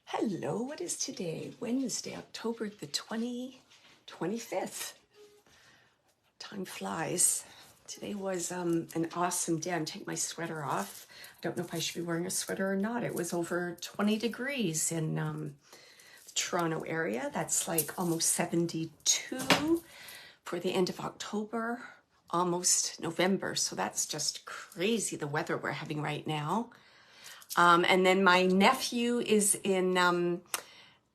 Hello, what is today? Wednesday, October the 25th. Time flies. Today was an awesome day. I'm taking my sweater off. I don't know if I should be wearing a sweater or not. It was over 20 degrees in the Toronto area. That's like almost 72 for the end of October, almost November. So that's just crazy, the weather we're having right now. And then my nephew is in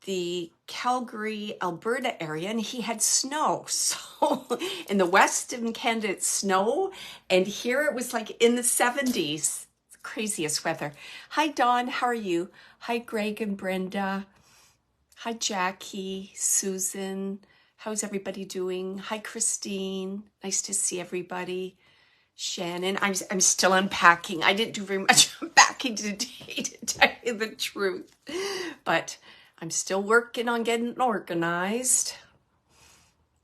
the Calgary, Alberta area, and he had snow. So in the western Canada, it's snow, and here it was like in the 70s. Craziest weather. Hi, Dawn. How are you? Hi, Greg and Brenda. Hi, Jackie, Susan. How's everybody doing? Hi, Christine. Nice to see everybody. Shannon, I'm still unpacking. I didn't do very much unpacking today, to tell you the truth. But I'm still working on getting organized.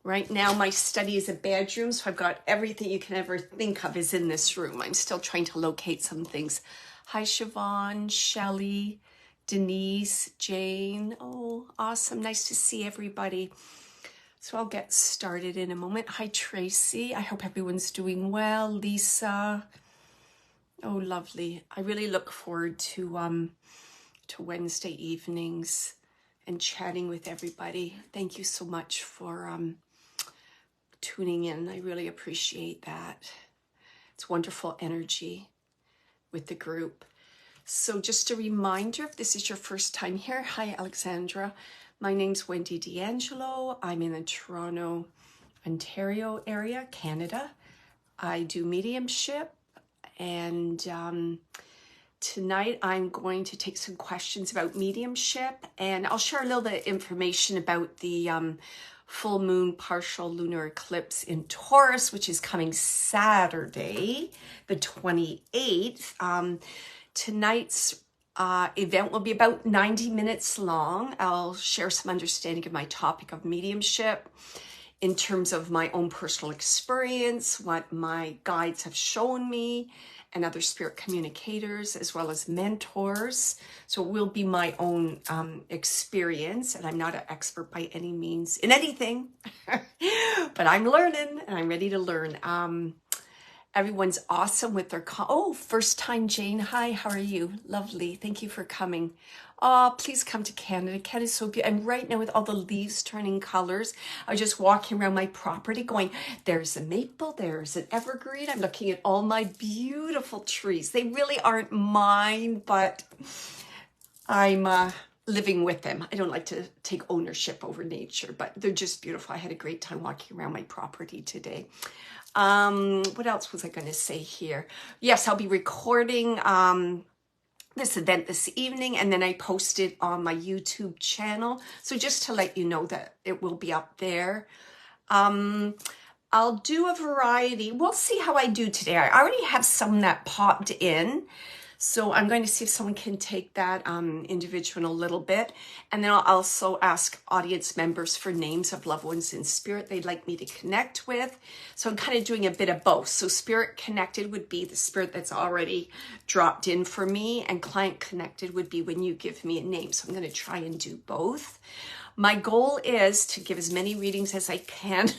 Right now, my study is a bedroom, so I've got everything you can ever think of is in this room. I'm still trying to locate some things. Hi, Siobhan, Shelley, Denise, Jane. Oh, awesome. Nice to see everybody. So I'll get started in a moment. Hi, Tracy. I hope everyone's doing well. Lisa. Oh, lovely. I really look forward to Wednesday evenings and chatting with everybody. Thank you so much for tuning in. I really appreciate that. It's wonderful energy with the group. So just a reminder, if this is your first time here, hi, Alexandra. My name's Wendy D'Angelo. I'm in the Toronto, Ontario area, Canada. I do mediumship, and tonight I'm going to take some questions about mediumship, and I'll share a little bit of information about the full moon partial lunar eclipse in Taurus, which is coming Saturday, the 28th. Tonight's event will be about 90 minutes long. I'll share some understanding of my topic of mediumship in terms of my own personal experience, what my guides have shown me, and other spirit communicators, as well as mentors. So it will be my own experience, and I'm not an expert by any means in anything, but I'm learning, and I'm ready to learn. Everyone's awesome with their first time, Jane. Hi, how are you? Lovely. Thank you for coming. Oh, please come to Canada. Canada's so beautiful. And right now with all the leaves turning colors, I was just walking around my property going, there's a maple, there's an evergreen. I'm looking at all my beautiful trees. They really aren't mine, but I'm living with them. I don't like to take ownership over nature, but they're just beautiful. I had a great time walking around my property today. What else was I going to say here? Yes, I'll be recording this event this evening, and then I post it on my YouTube channel. So just to let you know that it will be up there. I'll do a variety. We'll see how I do today. I already have some that popped in. So I'm going to see if someone can take that individual in a little bit. And then I'll also ask audience members for names of loved ones in spirit they'd like me to connect with. So I'm kind of doing a bit of both. So spirit connected would be the spirit that's already dropped in for me, and client connected would be when you give me a name. So I'm going to try and do both. My goal is to give as many readings as I can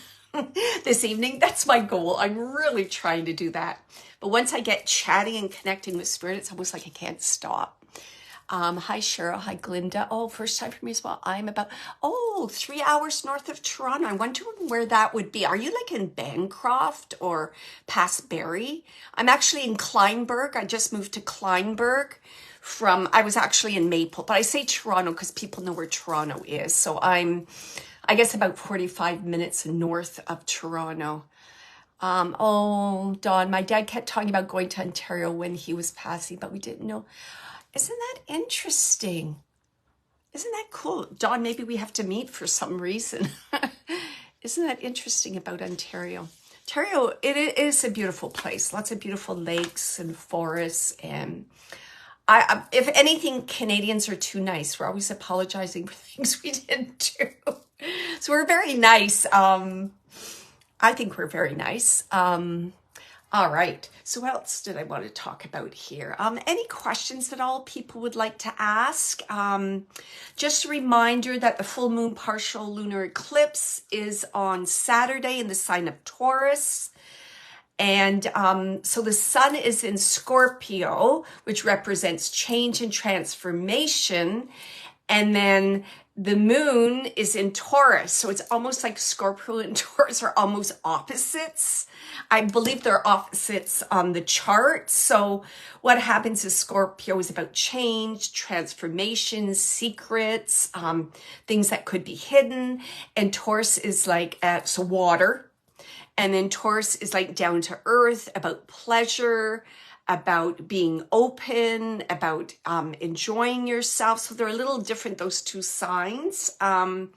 this evening. That's my goal. I'm really trying to do that. But once I get chatting and connecting with spirit, it's almost like I can't stop. Hi, Cheryl. Hi, Glinda. Oh, first time for me as well. I'm about, 3 hours north of Toronto. I wonder where that would be. Are you like in Bancroft or past Barrie? I'm actually in Kleinburg. I just moved to Kleinburg I was actually in Maple, but I say Toronto because people know where Toronto is. So I guess about 45 minutes north of Toronto. Dawn, my dad kept talking about going to Ontario when he was passing, but we didn't know. Isn't that interesting? Isn't that cool? Dawn, maybe we have to meet for some reason. Isn't that interesting about Ontario? Ontario, it is a beautiful place. Lots of beautiful lakes and forests. And if anything, Canadians are too nice. We're always apologizing for things we didn't do. So we're very nice. I think we're very nice. All right, so what else did I want to talk about here? Any questions at all people would like to ask? Just a reminder that the full moon partial lunar eclipse is on Saturday in the sign of Taurus. And so the sun is in Scorpio, which represents change and transformation. And then the moon is in Taurus. So it's almost like Scorpio and Taurus are almost opposites. I believe they're opposites on the chart. So what happens is Scorpio is about change, transformation, secrets, things that could be hidden. And Taurus is like, so water. And then Taurus is like down to earth, about pleasure, about being open, about enjoying yourself. So they're a little different, those two signs. And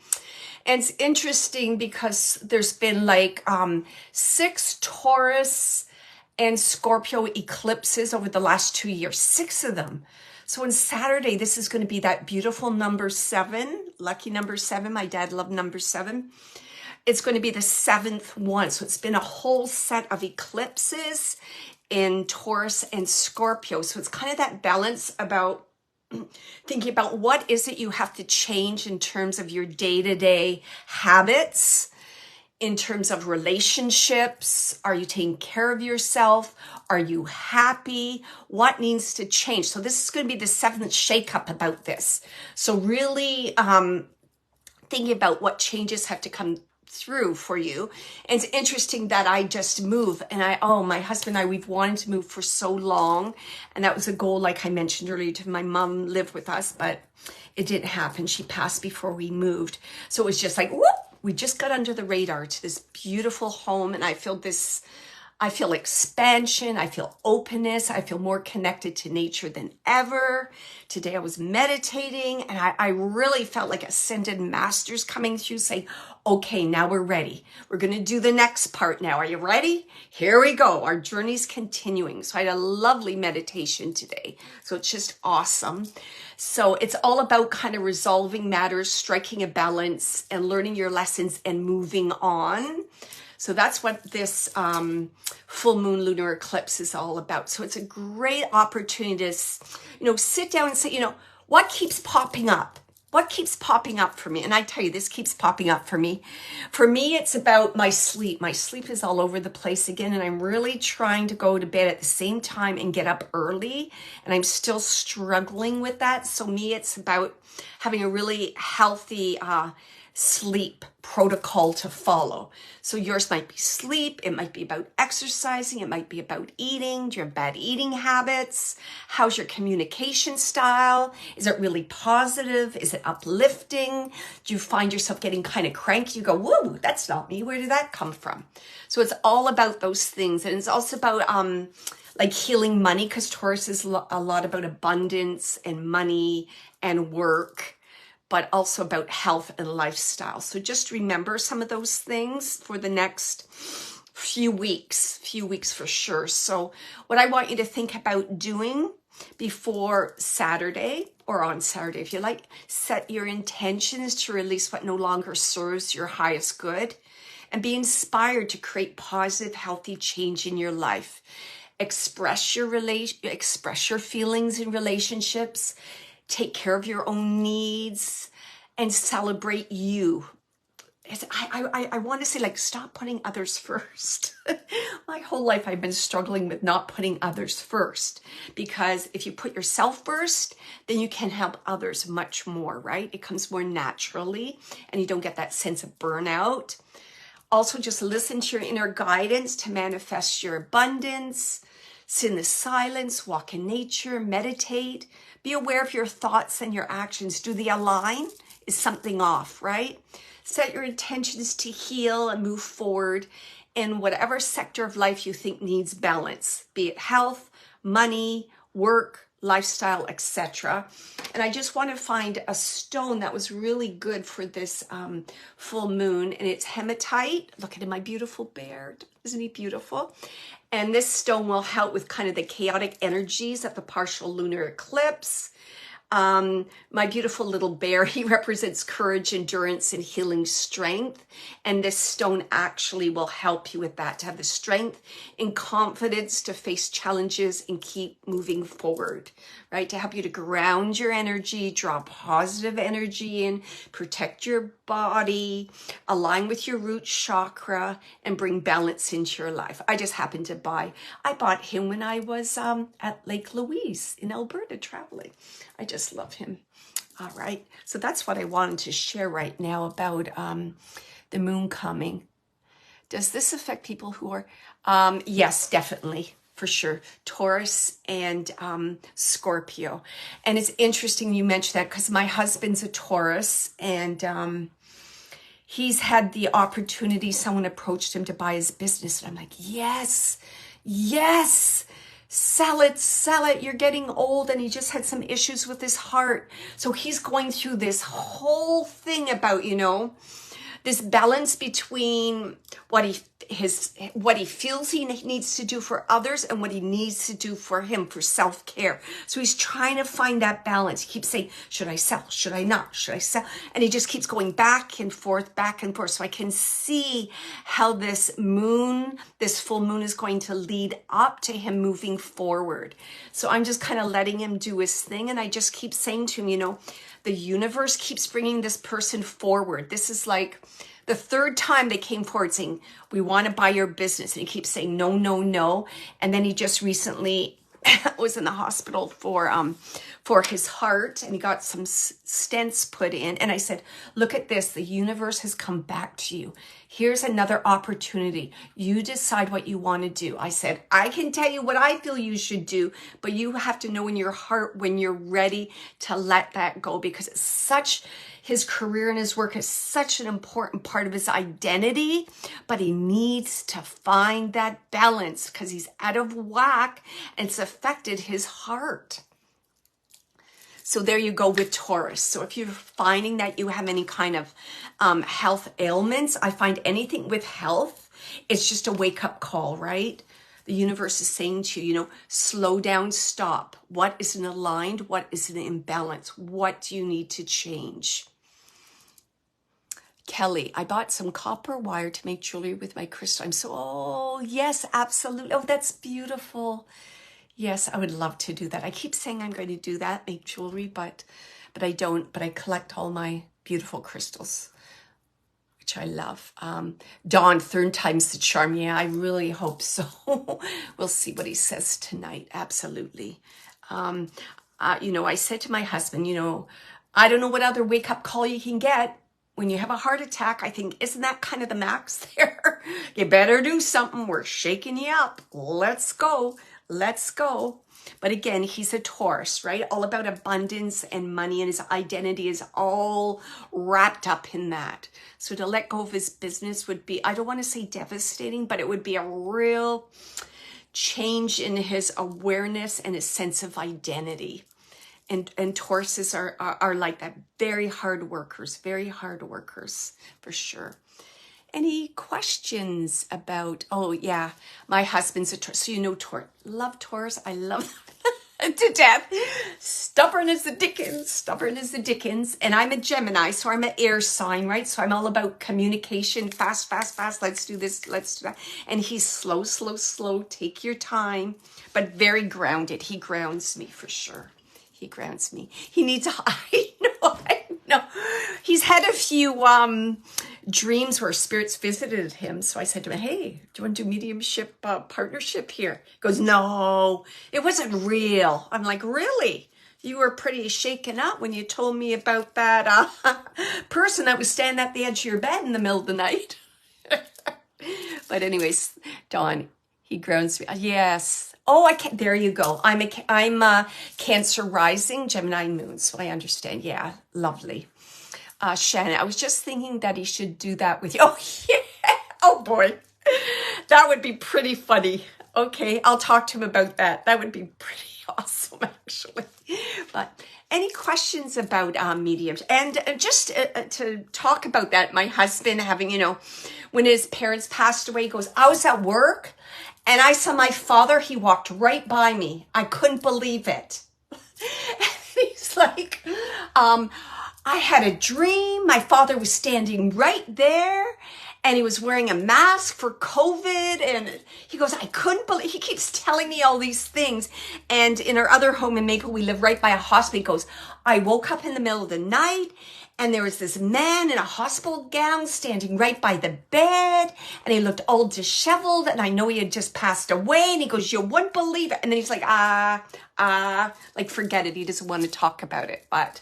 it's interesting because there's been like 6 Taurus and Scorpio eclipses over the last 2 years, 6 of them. So on Saturday, this is going to be that beautiful number 7, lucky number 7. My dad loved number 7. It's going to be the 7th one. So it's been a whole set of eclipses in Taurus and Scorpio. So it's kind of that balance about thinking about what is it you have to change in terms of your day-to-day habits, in terms of relationships. Are you taking care of yourself? Are you happy? What needs to change? So this is going to be the 7th shakeup about this. So really thinking about what changes have to come through for you. And it's interesting that I just moved, and my husband and I, we've wanted to move for so long, and that was a goal, like I mentioned earlier, to my mom live with us, but it didn't happen. She passed before we moved. So it was just like, whoop, we just got under the radar to this beautiful home, and I feel expansion, I feel openness, I feel more connected to nature than ever. Today I was meditating, and I really felt like ascended masters coming through saying, okay, now we're ready. We're going to do the next part now. Are you ready? Here we go. Our journey's continuing. So I had a lovely meditation today. So it's just awesome. So it's all about kind of resolving matters, striking a balance, and learning your lessons and moving on. So that's what this full moon lunar eclipse is all about. So it's a great opportunity to, sit down and say, what keeps popping up? What keeps popping up for me? And I tell you, this keeps popping up for me. For me, it's about my sleep. My sleep is all over the place again, and I'm really trying to go to bed at the same time and get up early, and I'm still struggling with that. So me, it's about having a really healthy sleep protocol to follow. So yours might be sleep, it might be about exercising, it might be about eating. Do you have bad eating habits? How's your communication style? Is it really positive? Is it uplifting? Do you find yourself getting kind of cranky? You go, whoa, that's not me. Where did that come from? So it's all about those things. And it's also about like healing money, because Taurus is a lot about abundance and money and work, but also about health and lifestyle. So just remember some of those things for the next few weeks for sure. So what I want you to think about doing before Saturday, or on Saturday if you like, set your intentions to release what no longer serves your highest good, and be inspired to create positive, healthy change in your life. Express your feelings in relationships. Take care of your own needs and celebrate you. I want to say, like, stop putting others first. My whole life I've been struggling with not putting others first, because if you put yourself first, then you can help others much more, right? It comes more naturally, and you don't get that sense of burnout. Also, just listen to your inner guidance to manifest your abundance. Sit in the silence, walk in nature, meditate. Be aware of your thoughts and your actions. Do they align? Is something off, right? Set your intentions to heal and move forward in whatever sector of life you think needs balance, be it health, money, work, lifestyle, etc. And I just want to find a stone that was really good for this full moon, and it's hematite. Look at my beautiful bear. Isn't he beautiful? And this stone will help with kind of the chaotic energies of the partial lunar eclipse. My beautiful little bear, he represents courage, endurance, and healing strength. And this stone actually will help you with that, to have the strength and confidence to face challenges and keep moving forward, right? To help you to ground your energy, draw positive energy in, protect your body, align with your root chakra, and bring balance into your life. I just happened to I bought him when I was at Lake Louise in Alberta traveling. I just love him. All right. So that's what I wanted to share right now about the moon coming. Does this affect people who are, yes, definitely, for sure. Taurus and Scorpio. And it's interesting you mentioned that because my husband's a Taurus, and he's had the opportunity, someone approached him to buy his business. And I'm like, yes, yes. Sell it. You're getting old. And he just had some issues with his heart. So he's going through this whole thing about, this balance between what he feels he needs to do for others and what he needs to do for him, for self-care. So he's trying to find that balance. He keeps saying, should I sell? Should I not? Should I sell? And he just keeps going back and forth, back and forth. So I can see how this full moon is going to lead up to him moving forward. So I'm just kind of letting him do his thing. And I just keep saying to him, the universe keeps bringing this person forward. This is like the third time they came forward saying, we want to buy your business. And he keeps saying, no, no, no. And then he just recently was in the hospital for his heart, and he got some stents put in. And I said, look at this. The universe has come back to you. Here's another opportunity. You decide what you want to do. I said, I can tell you what I feel you should do, but you have to know in your heart when you're ready to let that go, because his career and his work is such an important part of his identity, but he needs to find that balance because he's out of whack and it's affected his heart. So there you go with Taurus. So if you're finding that you have any kind of health ailments, I find anything with health, it's just a wake-up call, right? The universe is saying to you, slow down, stop. What isn't aligned? What isn't in balance? What do you need to change? Kelly, I bought some copper wire to make jewelry with my crystal. Oh, yes, absolutely. Oh, that's beautiful. Yes, I would love to do that. I keep saying I'm going to do that, make jewelry, but I don't. But I collect all my beautiful crystals, which I love. Dawn, third time's the charm. Yeah, I really hope so. We'll see what he says tonight. Absolutely. I said to my husband, I don't know what other wake-up call you can get. When you have a heart attack, I think, isn't that kind of the max there? You better do something. We're shaking you up. Let's go. Let's go. But again, he's a Taurus, right? All about abundance and money, and his identity is all wrapped up in that. So to let go of his business would be, I don't want to say devastating, but it would be a real change in his awareness and his sense of identity. And Tauruses are like that, very hard workers for sure. Any questions about, oh yeah, my husband's a Taurus. So Taurus, love Taurus. I love them to death. Stubborn as the Dickens. And I'm a Gemini, so I'm an air sign, right? So I'm all about communication, fast. Let's do this, let's do that. And he's slow. Take your time, but very grounded. He grounds me for sure. He grounds me. He needs I know. He's had a few dreams where spirits visited him. So I said to him, hey, do you want to do mediumship partnership here? He goes, no, it wasn't real. I'm like, really? You were pretty shaken up when you told me about that person that was standing at the edge of your bed in the middle of the night. But anyways, Dawn, he grounds me. Yes. Oh, I can't. There you go. I'm a Cancer rising, Gemini moon, so I understand. Yeah, lovely. Shannon, I was just thinking that he should do that with you. Oh, yeah. Oh, boy. That would be pretty funny. Okay, I'll talk to him about that. That would be pretty awesome, actually. But any questions about mediums? And just to talk about that, my husband having, when his parents passed away, he goes, I was at work and I saw my father. He walked right by me. I couldn't believe it. He's It's like, I had a dream. My father was standing right there and he was wearing a mask for COVID. And he goes, I couldn't believe, he keeps telling me all these things. And in our other home in Maple, we live right by a hospital. He goes, I woke up in the middle of the night and there was this man in a hospital gown standing right by the bed. And he looked all disheveled. And I know he had just passed away. And he goes, you wouldn't believe it. And then he's like, like forget it. He doesn't want to talk about it. But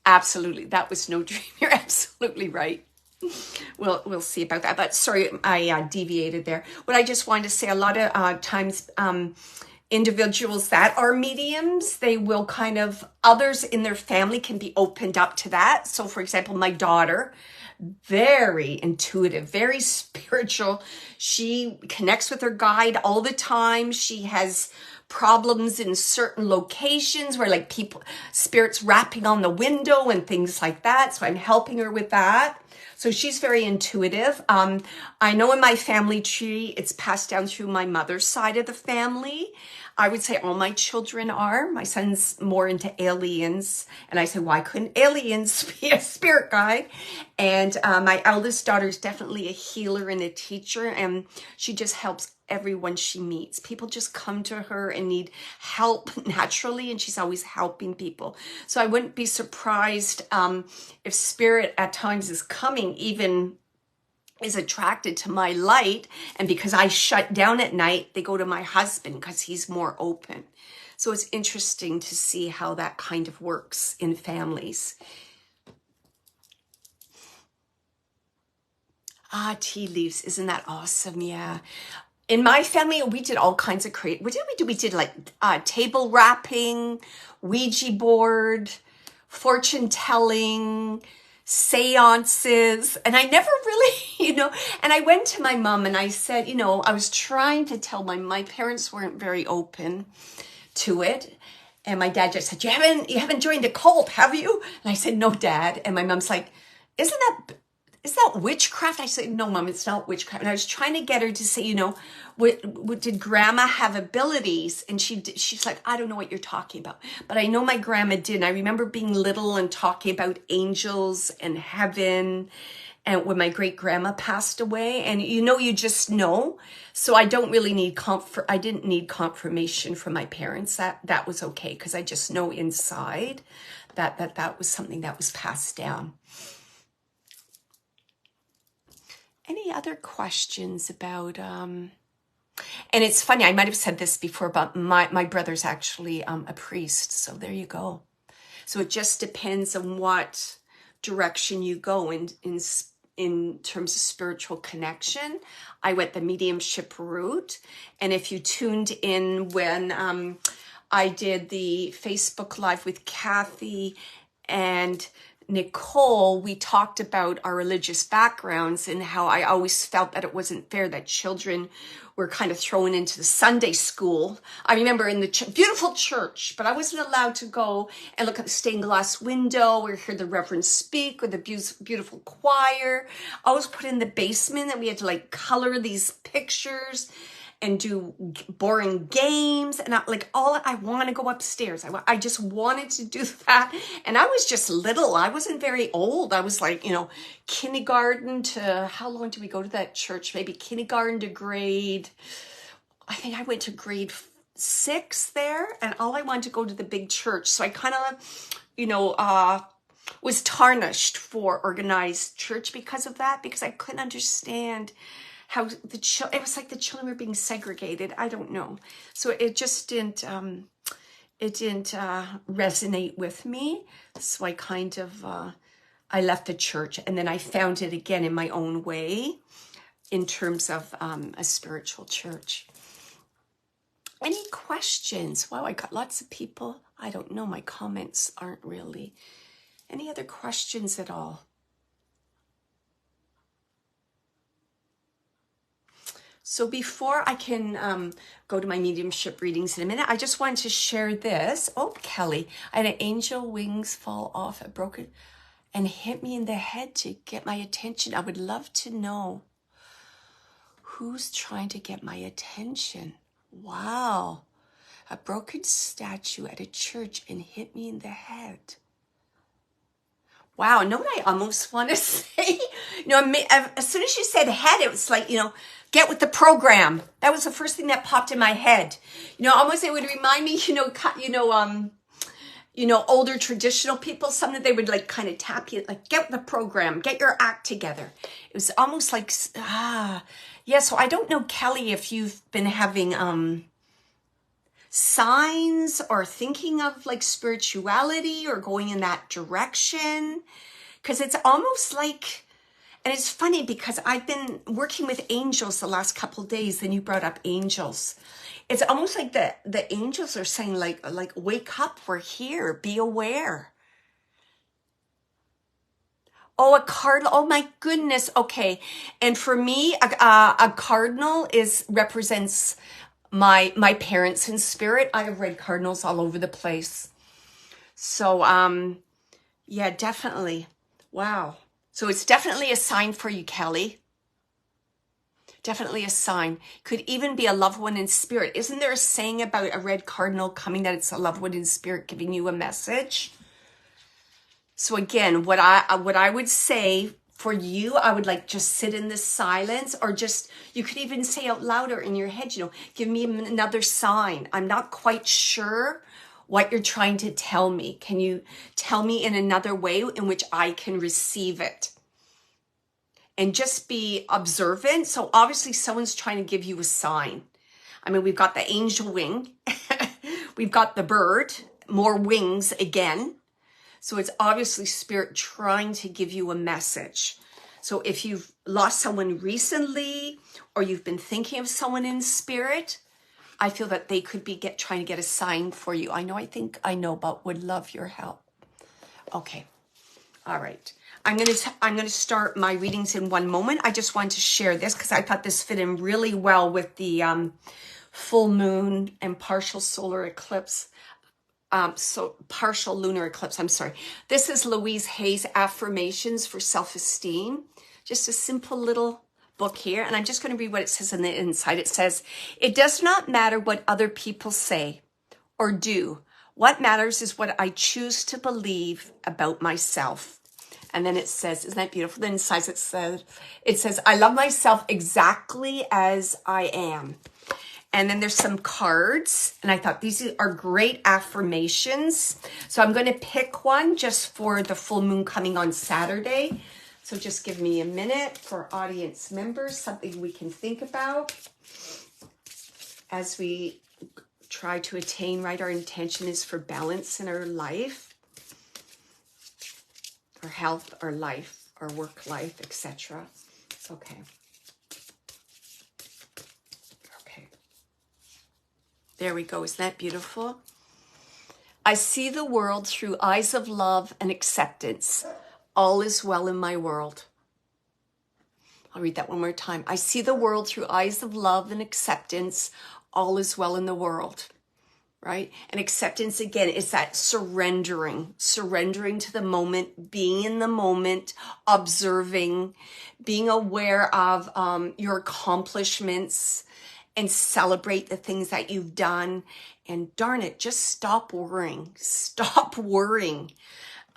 absolutely, that was no dream. You're absolutely right. We'll see about that. But sorry, I deviated there. What I just wanted to say, a lot of times, individuals that are mediums, they will kind of, others in their family can be opened up to that. So for example, my daughter, very intuitive, very spiritual. She connects with her guide all the time. She has problems in certain locations where like people, spirits rapping on the window and things like that. So I'm helping her with that. So she's very intuitive. I know in my family tree, it's passed down through my mother's side of the family. I would say all my children are. My son's more into aliens. And I said, why couldn't aliens be a spirit guide? And my eldest daughter is definitely a healer and a teacher. And she just helps everyone she meets. People just come to her and need help naturally. And she's always helping people. So I wouldn't be surprised if spirit at times is coming, even is attracted to my light, and because I shut down at night, they go to my husband because he's more open. So it's interesting to see how that kind of works in families. Tea leaves, isn't that awesome? Yeah. In my family, we did all kinds of what did we do? We did like table wrapping, Ouija board, fortune telling, seances, and I never really, and I went to my mom and I said, I was trying to tell my parents weren't very open to it. And my dad just said, you haven't joined a cult, have you? And I said, no, Dad. And my mom's like, is that witchcraft? I said, no, Mom, it's not witchcraft. And I was trying to get her to say, did grandma have abilities? And she's like, I don't know what you're talking about. But I know my grandma did. And I remember being little and talking about angels and heaven. And when my great grandma passed away, and you just know. So I don't really need I didn't need confirmation from my parents. That was okay, because I just know inside that was something that was passed down. Any other questions about and it's funny, I might have said this before, but my brother's actually a priest. So there you go. So it just depends on what direction you go in terms of spiritual connection. I went the mediumship route. And if you tuned in when I did the Facebook Live with Kathy and Nicole, we talked about our religious backgrounds and how I always felt that it wasn't fair that children were kind of thrown into the Sunday school. I remember in the beautiful church, but I wasn't allowed to go and look at the stained glass window or hear the Reverend speak or the beautiful choir. I was put in the basement and we had to like color these pictures and do boring games. And I want to go upstairs. I just wanted to do that. And I was just little. I wasn't very old. I was like, kindergarten to, how long did we go to that church? Maybe kindergarten to I think I went to grade 6 there. And all I wanted to go to the big church. So I kind of, was tarnished for organized church because of that, because I couldn't understand how it was like the children were being segregated. I don't know. So it just didn't resonate with me. So I kind of, I left the church, and then I found it again in my own way in terms of a spiritual church. Any questions? Wow, I got lots of people. I don't know. My comments aren't really. Any other questions at all? So before I can go to my mediumship readings in a minute, I just wanted to share this. Oh, Kelly, I had an angel wings fall off, it broke it and hit me in the head to get my attention. I would love to know who's trying to get my attention. Wow. a broken statue at a church and hit me in the head. Wow, know what I almost want to say? As soon as you said head, it was like, get with the program. That was the first thing that popped in my head. Almost it would remind me, older traditional people, something they would like kind of tap you, like get with the program, get your act together. It was almost like, yeah. So I don't know, Kelly, if you've been having signs or thinking of like spirituality or going in that direction, because it's almost like, and it's funny because I've been working with angels the last couple of days, and you brought up angels. It's almost like the angels are saying like wake up, we're here, be aware. Oh, a cardinal. Oh my goodness. Okay. And for me, a cardinal represents my parents in spirit. I have red cardinals all over the place. So, yeah, definitely. Wow. So it's definitely a sign for you, Kelly. Definitely a sign. Could even be a loved one in spirit. Isn't there a saying about a red cardinal coming that it's a loved one in spirit giving you a message? So again, what I would say for you, I would like just sit in this silence, or just, you could even say out louder in your head, give me another sign. I'm not quite sure what you're trying to tell me. Can you tell me in another way in which I can receive it? And just be observant. So obviously someone's trying to give you a sign. I mean, we've got the angel wing. We've got the bird, more wings again. So it's obviously spirit trying to give you a message. So if you've lost someone recently, or you've been thinking of someone in spirit, I feel that they could be trying to get a sign for you. I think I know, but would love your help. Okay. All right. I'm going to start my readings in one moment. I just wanted to share this because I thought this fit in really well with the full moon and partial solar eclipse. So partial lunar eclipse, I'm sorry. This is Louise Hay's Affirmations for Self-Esteem. Just a simple little book here. And I'm just going to read what it says on the inside. It says, it does not matter what other people say or do. What matters is what I choose to believe about myself. And then it says, isn't that beautiful? Then inside it says, I love myself exactly as I am. And then there's some cards, and I thought these are great affirmations. So I'm going to pick one just for the full moon coming on Saturday. So just give me a minute for audience members, something we can think about as we try to attain, right? Our intention is for balance in our life, our health, our life, our work life, etc. Okay. There we go. Isn't that beautiful? I see the world through eyes of love and acceptance. All is well in my world. I'll read that one more time. I see the world through eyes of love and acceptance. All is well in the world, right? And acceptance, again, is that surrendering to the moment, being in the moment, observing, being aware of your accomplishments, and celebrate the things that you've done. And darn it, just stop worrying. Stop worrying.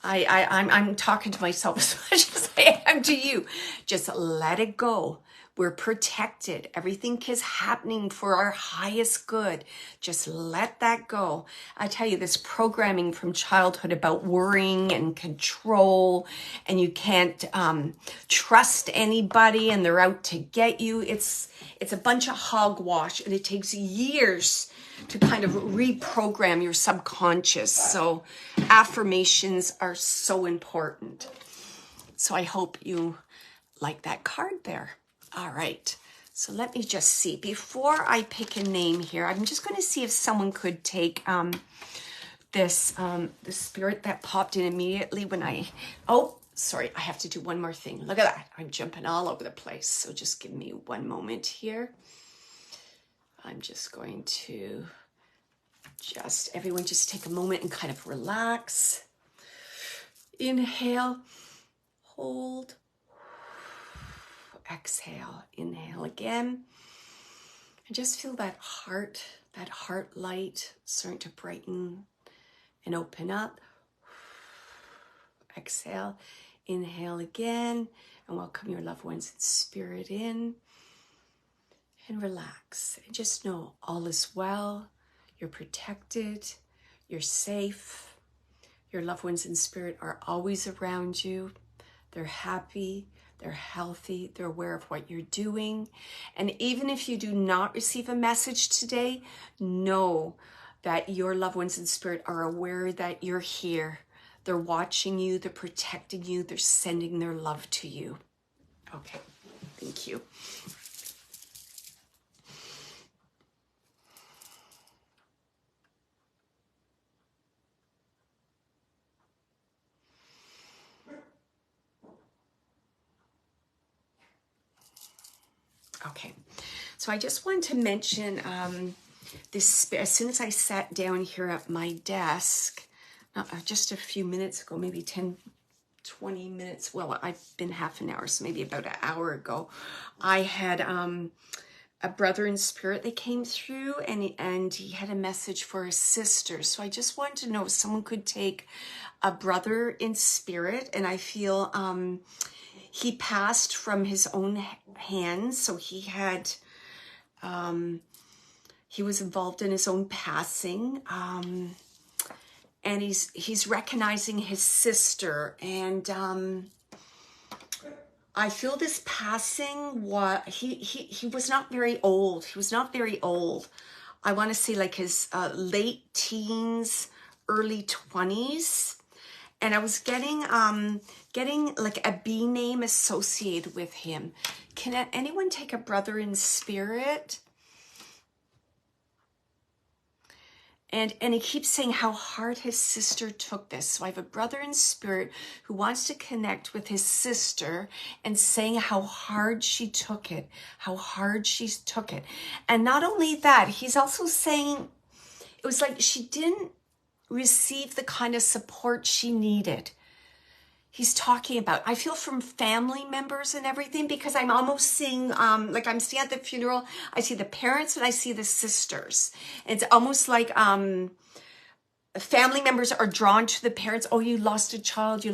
I'm talking to myself as much as I am to you. Just let it go. We're protected. Everything is happening for our highest good. Just let that go. I tell you, this programming from childhood about worrying and control, and you can't trust anybody and they're out to get you. It's a bunch of hogwash, and it takes years to kind of reprogram your subconscious. So affirmations are so important. So I hope you like that card there. All right, so let me just see. Before I pick a name here, I'm just going to see if someone could take the spirit that popped in immediately when oh, sorry, I have to do one more thing. Look at that. I'm jumping all over the place. So just give me one moment here. I'm just going to everyone just take a moment and kind of relax. Inhale, hold. Exhale, inhale again, And just feel that heart light starting to brighten and open up. Exhale, inhale again, and welcome your loved ones in spirit in. And relax. And just know all is well. You're protected. You're safe. Your loved ones in spirit are always around you. They're happy. They're healthy. They're aware of what you're doing. And even if you do not receive a message today, know that your loved ones in spirit are aware that you're here. They're watching you. They're protecting you. They're sending their love to you. Okay. Thank you. Okay, so I just wanted to mention this. As soon as I sat down here at my desk, just a few minutes ago, maybe 10, 20 minutes. Well, I've been half an hour, so maybe about an hour ago, I had a brother in spirit that came through, and he had a message for his sister. So I just wanted to know if someone could take a brother in spirit, and I feel he passed from his own hands, so he had, he was involved in his own passing, and he's recognizing his sister, and I feel this passing, he was not very old. He was not very old. I want to say like his late teens, early 20s. And I was getting like a B name associated with him. Can anyone take a brother in spirit? And he keeps saying how hard his sister took this. So I have a brother in spirit who wants to connect with his sister and saying how hard she took it, how hard she took it. And not only that, he's also saying it was like she didn't receive the kind of support she needed. He's talking about, I feel from family members and everything, because I'm almost seeing, like I'm seeing at the funeral, I see the parents and I see the sisters. It's almost like family members are drawn to the parents. Oh, you lost a child,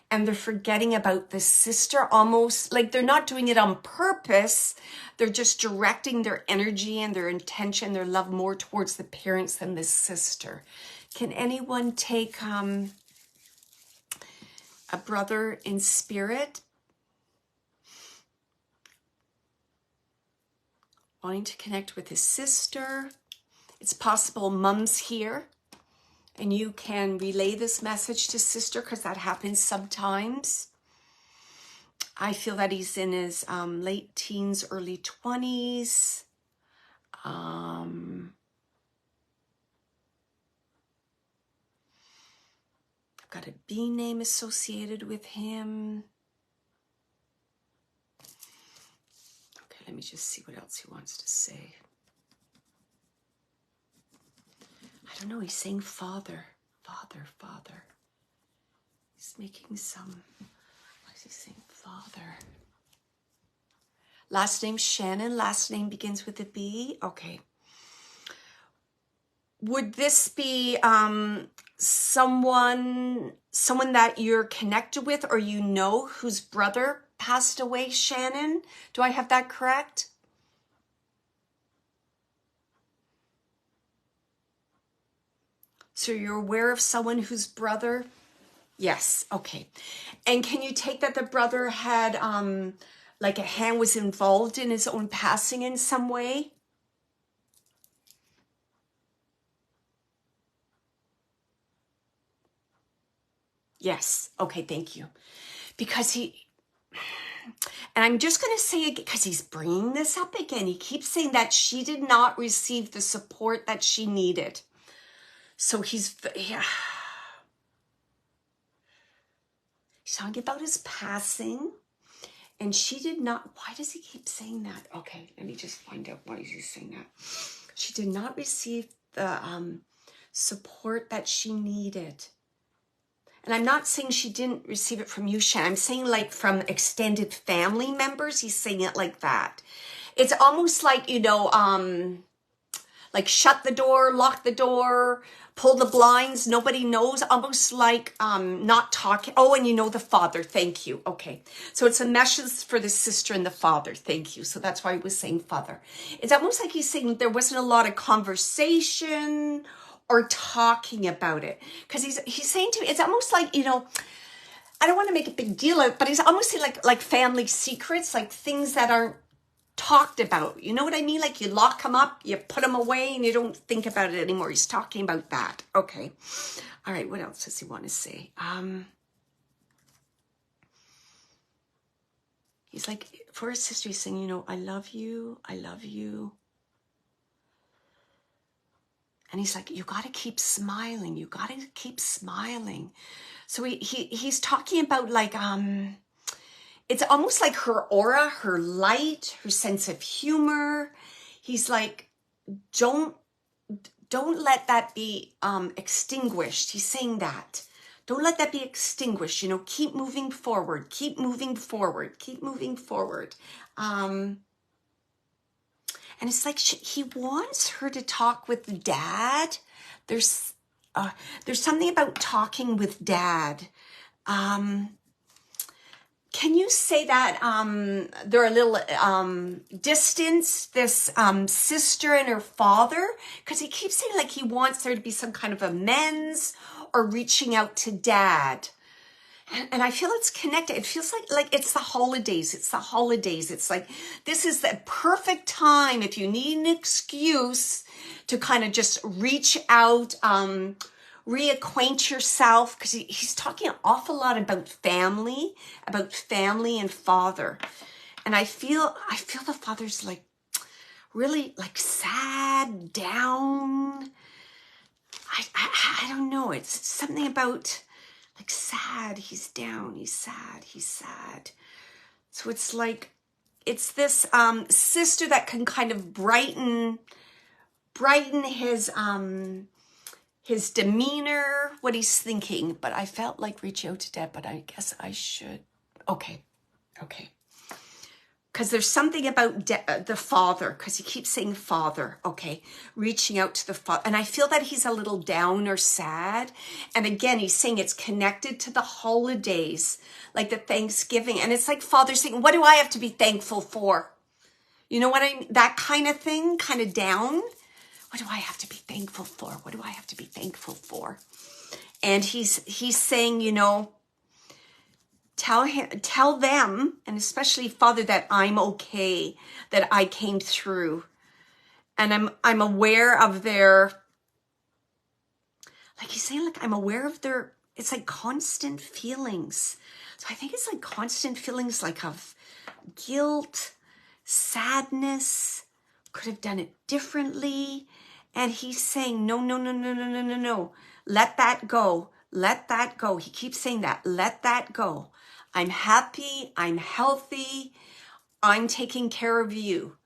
and they're forgetting about the sister, almost like they're not doing it on purpose. They're just directing their energy and their intention, their love more towards the parents than the sister. Can anyone take a brother in spirit? Wanting to connect with his sister. It's possible mom's here and you can relay this message to sister, because that happens sometimes. I feel that he's in his late teens, early 20s. I've got a B name associated with him. Okay, let me just see what else he wants to say. I don't know, he's saying father. He's making some, what is he saying? Father. Last name Shannon, last name begins with a B. Okay. Would this be someone that you're connected with or you know whose brother passed away, Shannon? Do I have that correct? So you're aware of someone whose brother? Yes, okay. And can you take that the brother had, like a hand was involved in his own passing in some way? Yes, okay, thank you. Because and I'm just going to say it because he's bringing this up again. He keeps saying that she did not receive the support that she needed. So he's talking about his passing, and she did not. Why does he keep saying that? Okay, let me just find out why is he saying that. She did not receive the support that she needed. And I'm not saying she didn't receive it from you, Shan. I'm saying like from extended family members. He's saying it like that. It's almost like, you know, like shut the door, lock the door, pull the blinds, nobody knows, almost like not talking. Oh, and you know the father, thank you. Okay, so it's a message for the sister and the father, thank you. So that's why I was saying father. It's almost like he's saying there wasn't a lot of conversation or talking about it. Because he's saying to me, it's almost like, you know, I don't want to make a big deal of it, but he's almost saying like family secrets, like things that aren't talked about. You know what I mean? Like you lock them up, you put them away, and you don't think about it anymore. He's talking about that. Okay. All right. What else does he want to say? He's like, for his sister, he's saying, you know, I love you. I love you. And he's like, you got to keep smiling. You got to keep smiling. So he's talking about like, it's almost like her aura, her light, her sense of humor. He's like, don't let that be extinguished. He's saying that. Don't let that be extinguished. You know, keep moving forward. Keep moving forward. Keep moving forward. And it's like he wants her to talk with dad. There's something about talking with dad. Can you say that they're a little distance, this sister and her father? Because he keeps saying like he wants there to be some kind of amends or reaching out to dad. And I feel it's connected. It feels like it's the holidays. It's the holidays. It's like this is the perfect time if you need an excuse to kind of just reach out, reacquaint yourself, because he's talking an awful lot about family and father. And I feel the father's like really like sad, down. I don't know. It's something about like sad. He's down. He's sad. He's sad. So it's like, it's this sister that can kind of brighten his demeanor, what he's thinking. But I felt like reaching out to dad, but I guess I should. Okay. Because there's something about the father, because he keeps saying father. Okay, reaching out to the father. And I feel that he's a little down or sad. And again, he's saying it's connected to the holidays, like the Thanksgiving. And it's like father saying, what do I have to be thankful for? You know what I mean? That kind of thing, kind of down. What do I have to be thankful for? What do I have to be thankful for? And he's saying, you know, tell them, and especially father, that I'm okay, that I came through, and I'm aware of their, like he's saying, like I'm aware of their, it's like constant feelings. So I think it's like constant feelings like of guilt, sadness, could have done it differently. And he's saying, no. Let that go. Let that go. He keeps saying that. Let that go. I'm happy. I'm healthy. I'm taking care of you.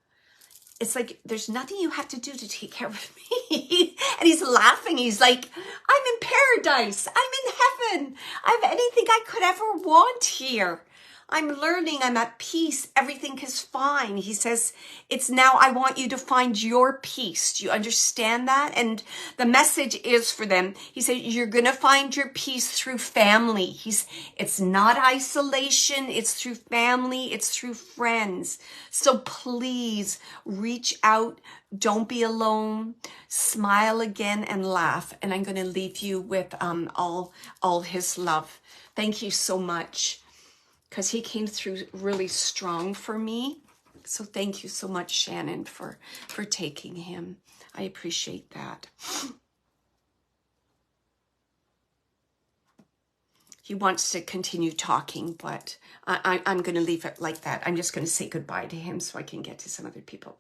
It's like, there's nothing you have to do to take care of me. And he's laughing. He's like, I'm in paradise. I'm in heaven. I have anything I could ever want here. I'm learning. I'm at peace. Everything is fine. He says, it's now I want you to find your peace. Do you understand that? And the message is for them. He said, you're going to find your peace through family. It's not isolation. It's through family. It's through friends. So please reach out. Don't be alone. Smile again and laugh. And I'm going to leave you with all his love. Thank you so much. Because he came through really strong for me. So thank you so much, Shannon, for taking him. I appreciate that. He wants to continue talking, but I'm going to leave it like that. I'm just going to say goodbye to him so I can get to some other people.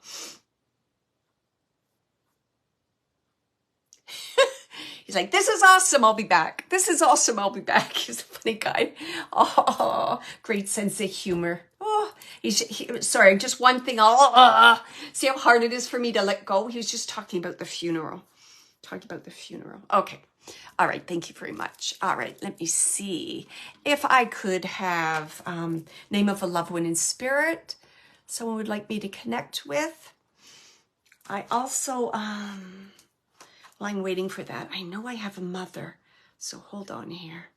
He's like, this is awesome. I'll be back. This is awesome. I'll be back. He's a funny guy. Oh, great sense of humor. Oh, sorry, just one thing. See how hard it is for me to let go? He was just talking about the funeral. Okay. All right. Thank you very much. All right. Let me see if I could have name of a loved one in spirit. someone would like me to connect with. I also, while I'm waiting for that, I know I have a mother, so hold on here.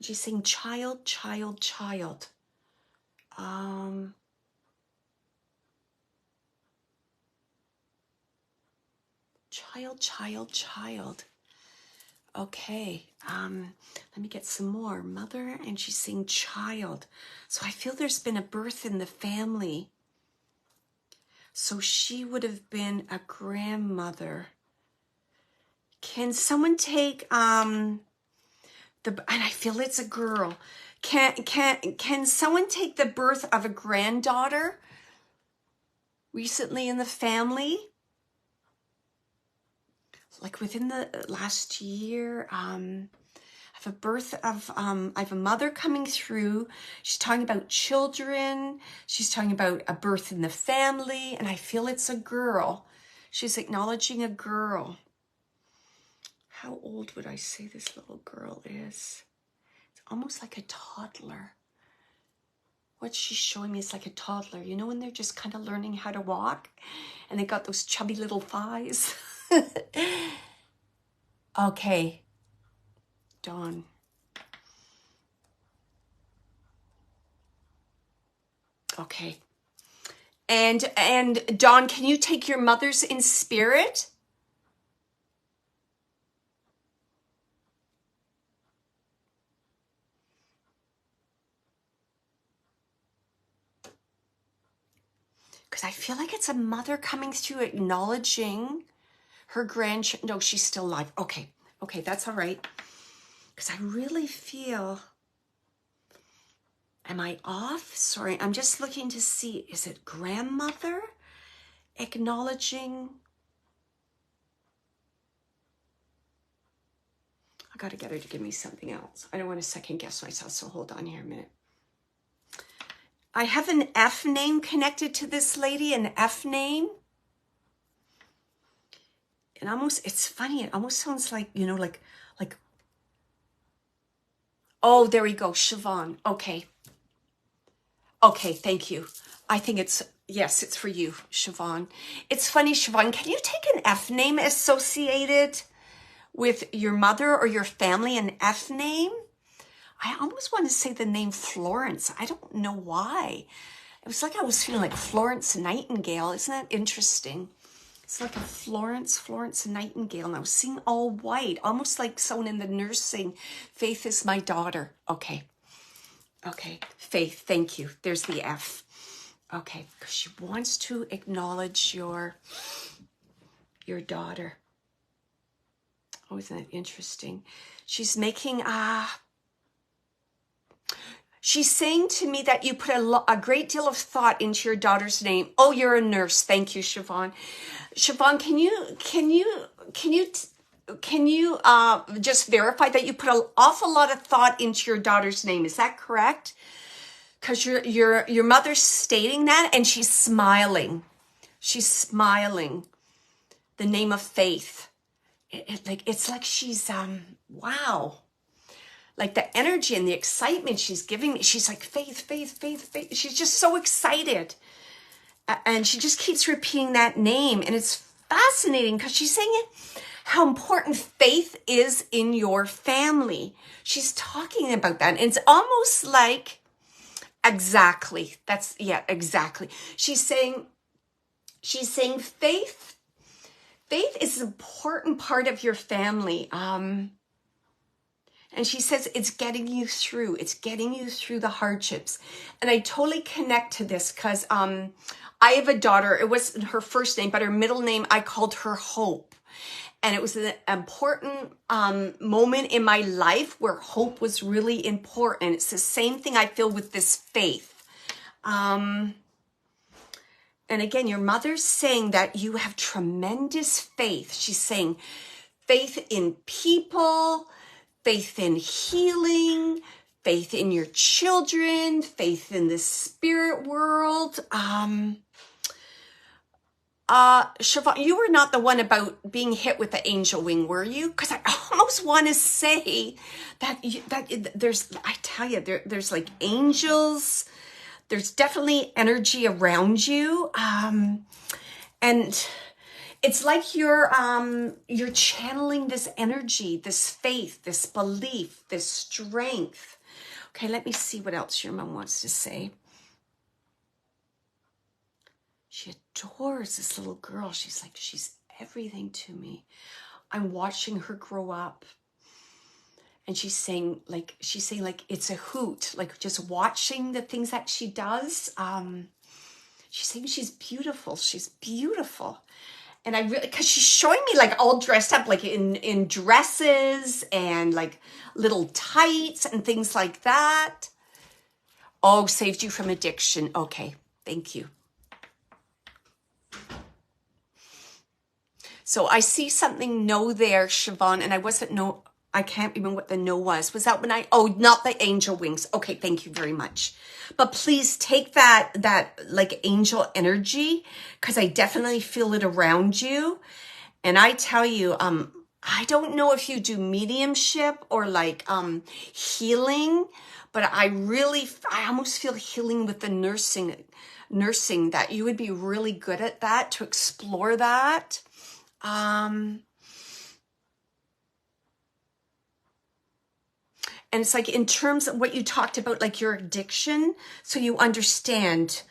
She's saying child, child, child. Child, child, child. Okay, let me get some more. Mother, and she's saying child. So I feel there's been a birth in the family. So she would have been a grandmother. Can someone take and I feel it's a girl. Can someone take the birth of a granddaughter recently in the family? Like within the last year, I have a birth of, I have a mother coming through. She's talking about children. She's talking about a birth in the family. And I feel it's a girl. She's acknowledging a girl. How old would I say this little girl is? It's almost like a toddler. What she's showing me is like a toddler. You know when they're just kind of learning how to walk? And they got those chubby little thighs? Okay, Dawn. Okay. And Dawn, can you take your mother's in spirit? Because I feel like it's a mother coming through acknowledging her grandchild. No, she's still alive. Okay, that's all right. Because I really feel, am I off? Sorry, I'm just looking to see, is it grandmother acknowledging? I got to get her to give me something else. I don't want to second guess myself, so hold on here a minute. I have an F name connected to this lady, an F name. And almost, it's funny, it almost sounds like, you know, like, oh, there we go, Siobhan. Okay, thank you. I think it's, yes, it's for you, Siobhan. It's funny, Siobhan, can you take an F name associated with your mother or your family, an F name? I almost want to say the name Florence. I don't know why. It was like I was feeling like Florence Nightingale. Isn't that interesting? It's like a Florence Nightingale. And I was seeing all white, almost like someone in the nursing. Faith is my daughter. Okay. Faith, thank you. There's the F. Okay, because she wants to acknowledge your daughter. Oh, isn't that interesting? She's making she's saying to me that you put a great deal of thought into your daughter's name. Oh, you're a nurse. Thank you, Siobhan. Siobhan, can you just verify that you put an awful lot of thought into your daughter's name? Is that correct? Because your mother's stating that, and she's smiling. She's smiling. The name of Faith. It's like she's wow. Like the energy and the excitement she's giving me. She's like, Faith, Faith, Faith, Faith. She's just so excited. And she just keeps repeating that name. And it's fascinating because she's saying how important faith is in your family. She's talking about that. And it's almost like, exactly. Exactly. She's saying faith is an important part of your family. And she says it's getting you through. It's getting you through the hardships. And I totally connect to this because I have a daughter. It wasn't her first name, but her middle name, I called her Hope. And it was an important moment in my life where hope was really important. It's the same thing I feel with this faith. And again, your mother's saying that you have tremendous faith. She's saying faith in people, faith in healing, faith in your children, faith in the spirit world. Siobhan, you were not the one about being hit with the angel wing, were you? Because I almost want to say that there's, I tell you, there's like angels. There's definitely energy around you, and it's like you're channeling this energy, this faith, this belief, this strength. Okay, let me see what else your mom wants to say. She adores this little girl. She's like, she's everything to me. I'm watching her grow up. And she's saying like, it's a hoot, like just watching the things that she does. She's saying she's beautiful. She's beautiful. And I really, because she's showing me like all dressed up, like in dresses and like little tights and things like that. Oh, saved you from addiction. Okay, thank you. So I see something no there, Siobhan, and I can't remember what the no was. Was that when not the angel wings. Okay, thank you very much. But please take that like angel energy, because I definitely feel it around you. And I tell you, I don't know if you do mediumship or like healing, but I almost feel healing with the nursing, that you would be really good at that, to explore that. And it's like in terms of what you talked about, like your addiction, so you understand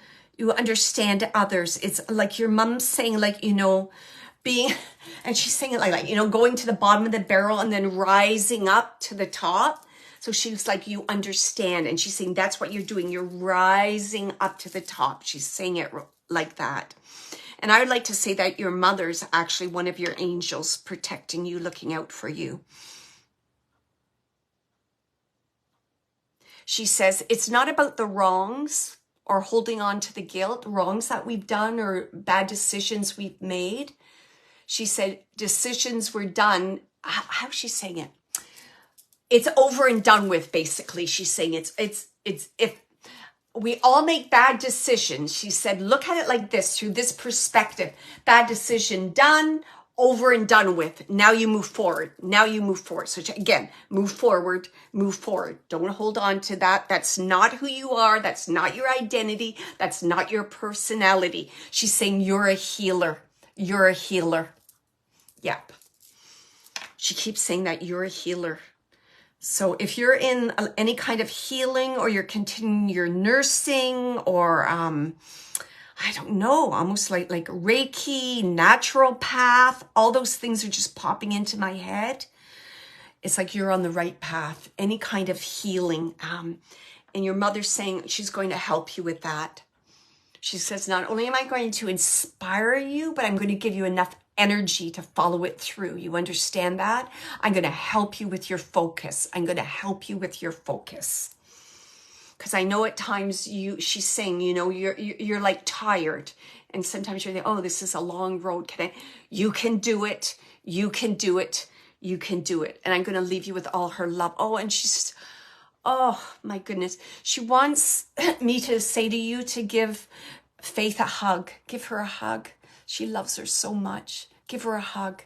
others. It's like your mom's saying, like, being, and she's saying it like, going to the bottom of the barrel and then rising up to the top. So she's like, you understand. And she's saying that's what you're doing. You're rising up to the top. She's saying it like that. And I would like to say that your mother's actually one of your angels protecting you, looking out for you. She says, it's not about the wrongs or holding on to the guilt, wrongs that we've done or bad decisions we've made. She said, decisions were done. How's she saying it? It's over and done with, basically. She's saying it's if we all make bad decisions. She said, look at it like this, through this perspective. Bad decision done, over and done with. Now you move forward. Now you move forward. So again, move forward, move forward. Don't hold on to that. That's not who you are. That's not your identity. That's not your personality. She's saying you're a healer. You're a healer. Yep. She keeps saying that you're a healer. So if you're in any kind of healing, or you're continuing your nursing, or I don't know, almost like Reiki, natural path, all those things are just popping into my head. It's like you're on the right path, any kind of healing. And your mother's saying she's going to help you with that. She says, not only am I going to inspire you, but I'm going to give you enough energy to follow it through. You understand that? I'm going to help you with your focus. I'm going to help you with your focus. Because I know at times she's saying, you're like tired. And sometimes you're thinking, oh, this is a long road. You can do it. You can do it. You can do it. And I'm going to leave you with all her love. Oh, and she's, oh my goodness. She wants me to say to you to give Faith a hug. Give her a hug. She loves her so much. Give her a hug.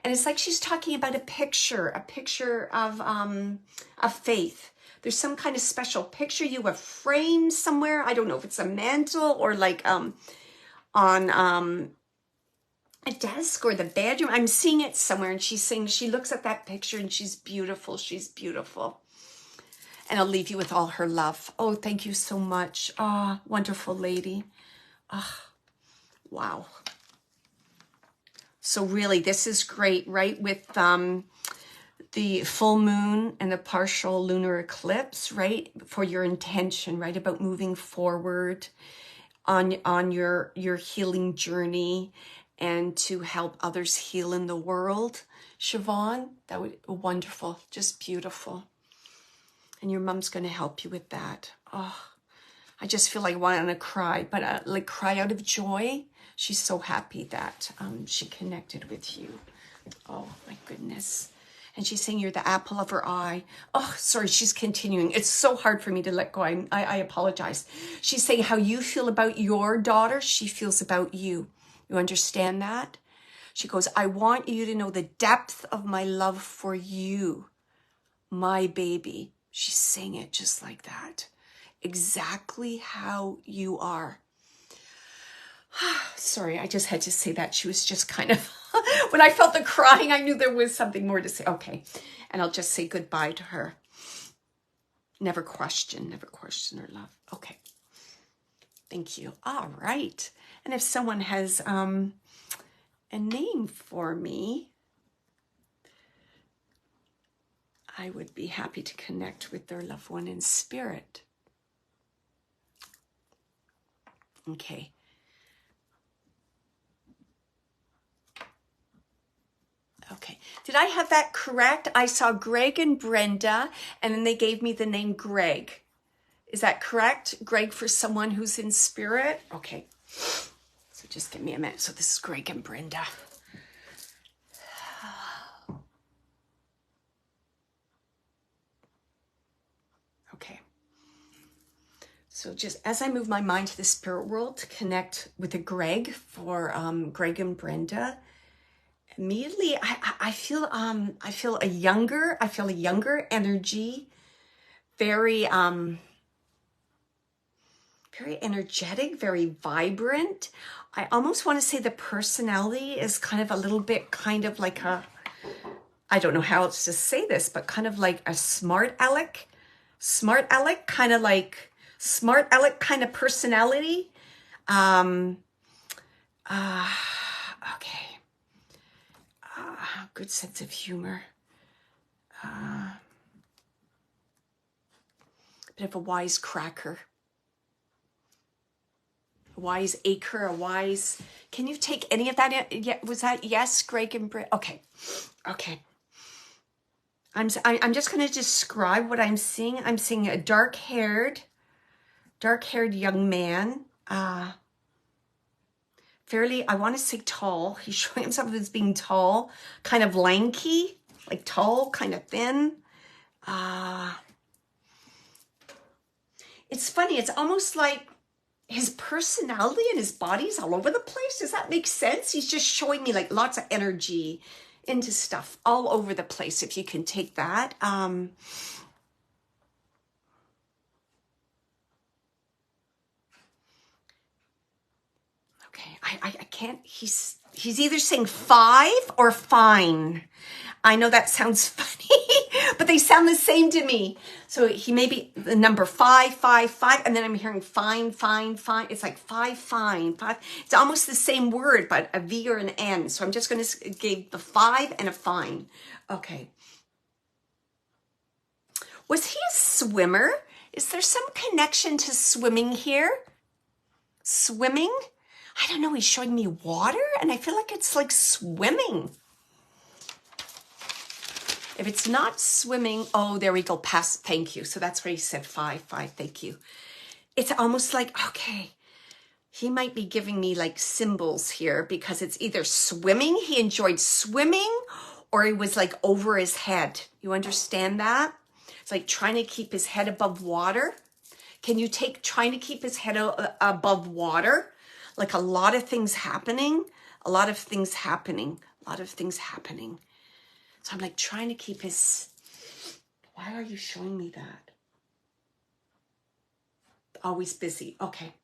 And it's like she's talking about a picture of Faith. There's some kind of special picture you have framed somewhere. I don't know if it's a mantle or like on a desk or the bedroom. I'm seeing it somewhere, and she's saying she looks at that picture and she's beautiful. She's beautiful. And I'll leave you with all her love. Oh, thank you so much. Ah, wonderful lady. Ah, wow. So really, this is great, right? With the full moon and the partial lunar eclipse, right? For your intention, right? About moving forward on your healing journey and to help others heal in the world. Siobhan, that would be wonderful, just beautiful. And your mom's going to help you with that. Oh, I just feel like I want to cry, but like cry out of joy. She's so happy that she connected with you. Oh, my goodness. And she's saying you're the apple of her eye. Oh, sorry, she's continuing. It's so hard for me to let go. I apologize. She's saying how you feel about your daughter, she feels about you. You understand that? She goes, I want you to know the depth of my love for you, my baby. She's saying it just like that. Exactly how you are. Sorry, I just had to say that. She was just kind of, when I felt the crying, I knew there was something more to say. Okay, and I'll just say goodbye to her. Never question her love. Okay, thank you. All right, and if someone has a name for me, I would be happy to connect with their loved one in spirit. Okay. Okay. Did I have that correct? I saw Greg and Brenda, and then they gave me the name Greg. Is that correct? Greg for someone who's in spirit? Okay. So just give me a minute. So this is Greg and Brenda. Okay. So just as I move my mind to the spirit world to connect with a Greg for Greg and Brenda, immediately I feel a younger energy, very very energetic, very vibrant. I almost want to say the personality is kind of a little bit kind of like a, I don't know how else to say this, but kind of like a smart aleck kind of like smart aleck kind of personality. Okay. Good sense of humor. Bit of a wise cracker. A wise acre, a wise... Can you take any of that? Yeah, was that yes, Greg and Britt? Okay. Okay. I'm just going to describe what I'm seeing. I'm seeing a dark-haired young man. Fairly, I want to say tall. He's showing himself as being tall, kind of lanky, like tall, kind of thin. It's funny. It's almost like his personality and his body's all over the place. Does that make sense? He's just showing me like lots of energy into stuff all over the place, if you can take that. Okay, I can't, he's either saying 5 or fine. I know that sounds funny, but they sound the same to me. So he may be the number 5, 5, 5, and then I'm hearing fine, fine, fine. It's like 5, fine, 5. It's almost the same word, but a V or an N. So I'm just going to give the 5 and a fine. Okay. Was he a swimmer? Is there some connection to swimming here? Swimming? I don't know. He's showing me water, and I feel like it's like swimming. If it's not swimming, oh, there we go, pass, thank you. So that's where he said 5, 5, thank you. It's almost like, okay, he might be giving me like symbols here because it's either swimming, he enjoyed swimming, or he was like over his head. You understand that? It's like trying to keep his head above water. Can you take trying to keep his head above water? Like a lot of things happening, a lot of things happening, a lot of things happening. So I'm like trying to keep his, why are you showing me that? Always busy, okay.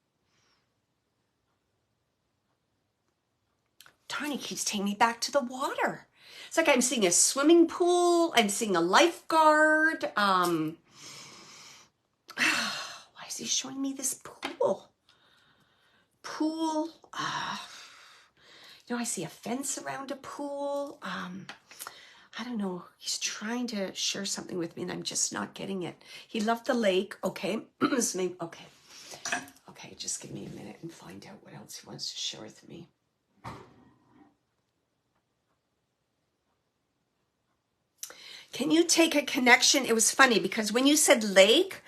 Darn, he keeps taking me back to the water. It's like I'm seeing a swimming pool, I'm seeing a lifeguard. Why is he showing me this pool? Pool, you know, I see a fence around a pool. I don't know. He's trying to share something with me and I'm just not getting it. He loved the lake. Okay. Okay. Okay. Just give me a minute and find out what else he wants to share with me. Can you take a connection? It was funny because when you said lake,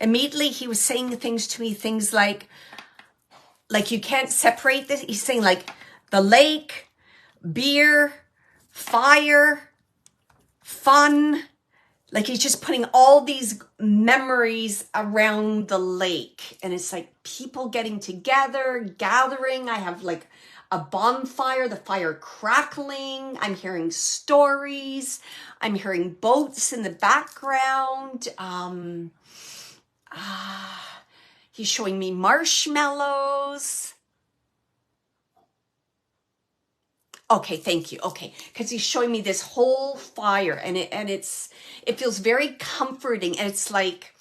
immediately he was saying things to me, things like you can't separate this. He's saying like the lake, beer, fire, fun, like he's just putting all these memories around the lake, and it's like people getting together, gathering. I have like a bonfire, the fire crackling. I'm hearing stories. I'm hearing boats in the background. He's showing me marshmallows. Okay, thank you. Okay, because he's showing me this whole fire, and it feels very comforting, and it's like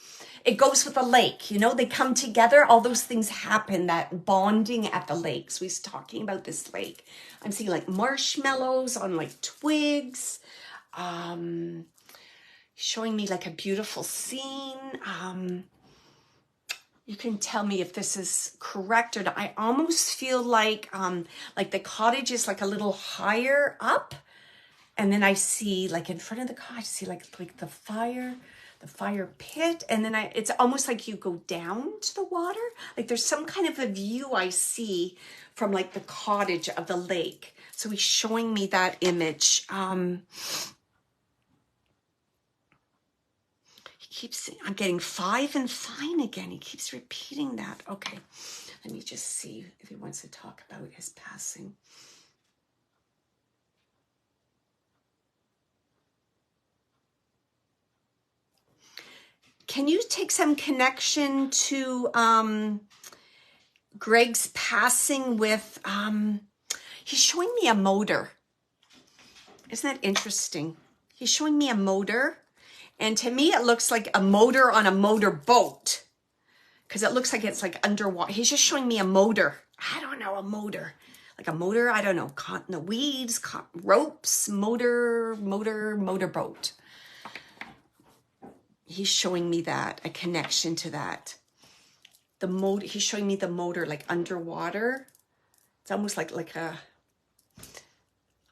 it goes with the lake. You know, they come together. All those things happen. That bonding at the lake. So he's talking about this lake. I'm seeing like marshmallows on like twigs. Showing me like a beautiful scene. You can tell me if this is correct or not. I almost feel like the cottage is like a little higher up. And then I see like in front of the cottage, I see like the fire pit. And then it's almost like you go down to the water. Like there's some kind of a view I see from like the cottage of the lake. So he's showing me that image. I'm getting 5 and fine again. He keeps repeating that. Okay, let me just see if he wants to talk about his passing. Can you take some connection to Greg's passing with, he's showing me a motor. Isn't that interesting? He's showing me a motor. And to me, it looks like a motor on a motor boat. Because it looks like it's like underwater. He's just showing me a motor. I don't know, a motor. Like a motor, I don't know. Caught in the weeds, caught ropes, motor boat. He's showing me that, a connection to that. The motor, he's showing me the motor like underwater. It's almost like a,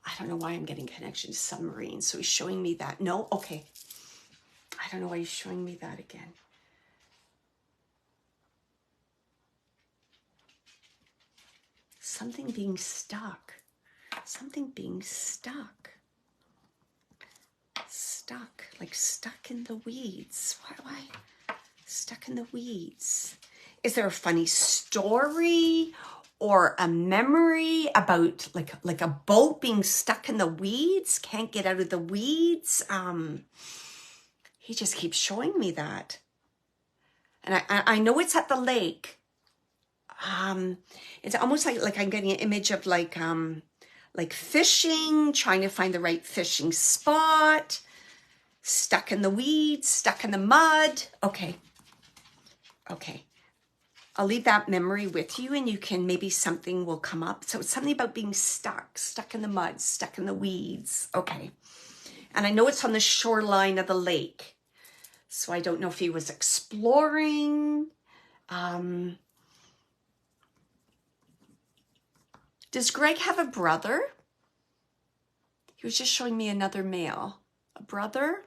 I don't know why I'm getting connection to submarines. So he's showing me that. No, okay. I don't know why he's showing me that again. Something being stuck. Something being stuck. Stuck. Like stuck in the weeds. Why? Stuck in the weeds. Is there a funny story or a memory about like a boat being stuck in the weeds? Can't get out of the weeds? He just keeps showing me that. And I know it's at the lake. It's almost like I'm getting an image of like fishing, trying to find the right fishing spot, stuck in the weeds, stuck in the mud. Okay. I'll leave that memory with you, and you can, maybe something will come up. So it's something about being stuck in the mud, stuck in the weeds. Okay. And I know it's on the shoreline of the lake. So I don't know if he was exploring. Does Greg have a brother? He was just showing me another male. A brother?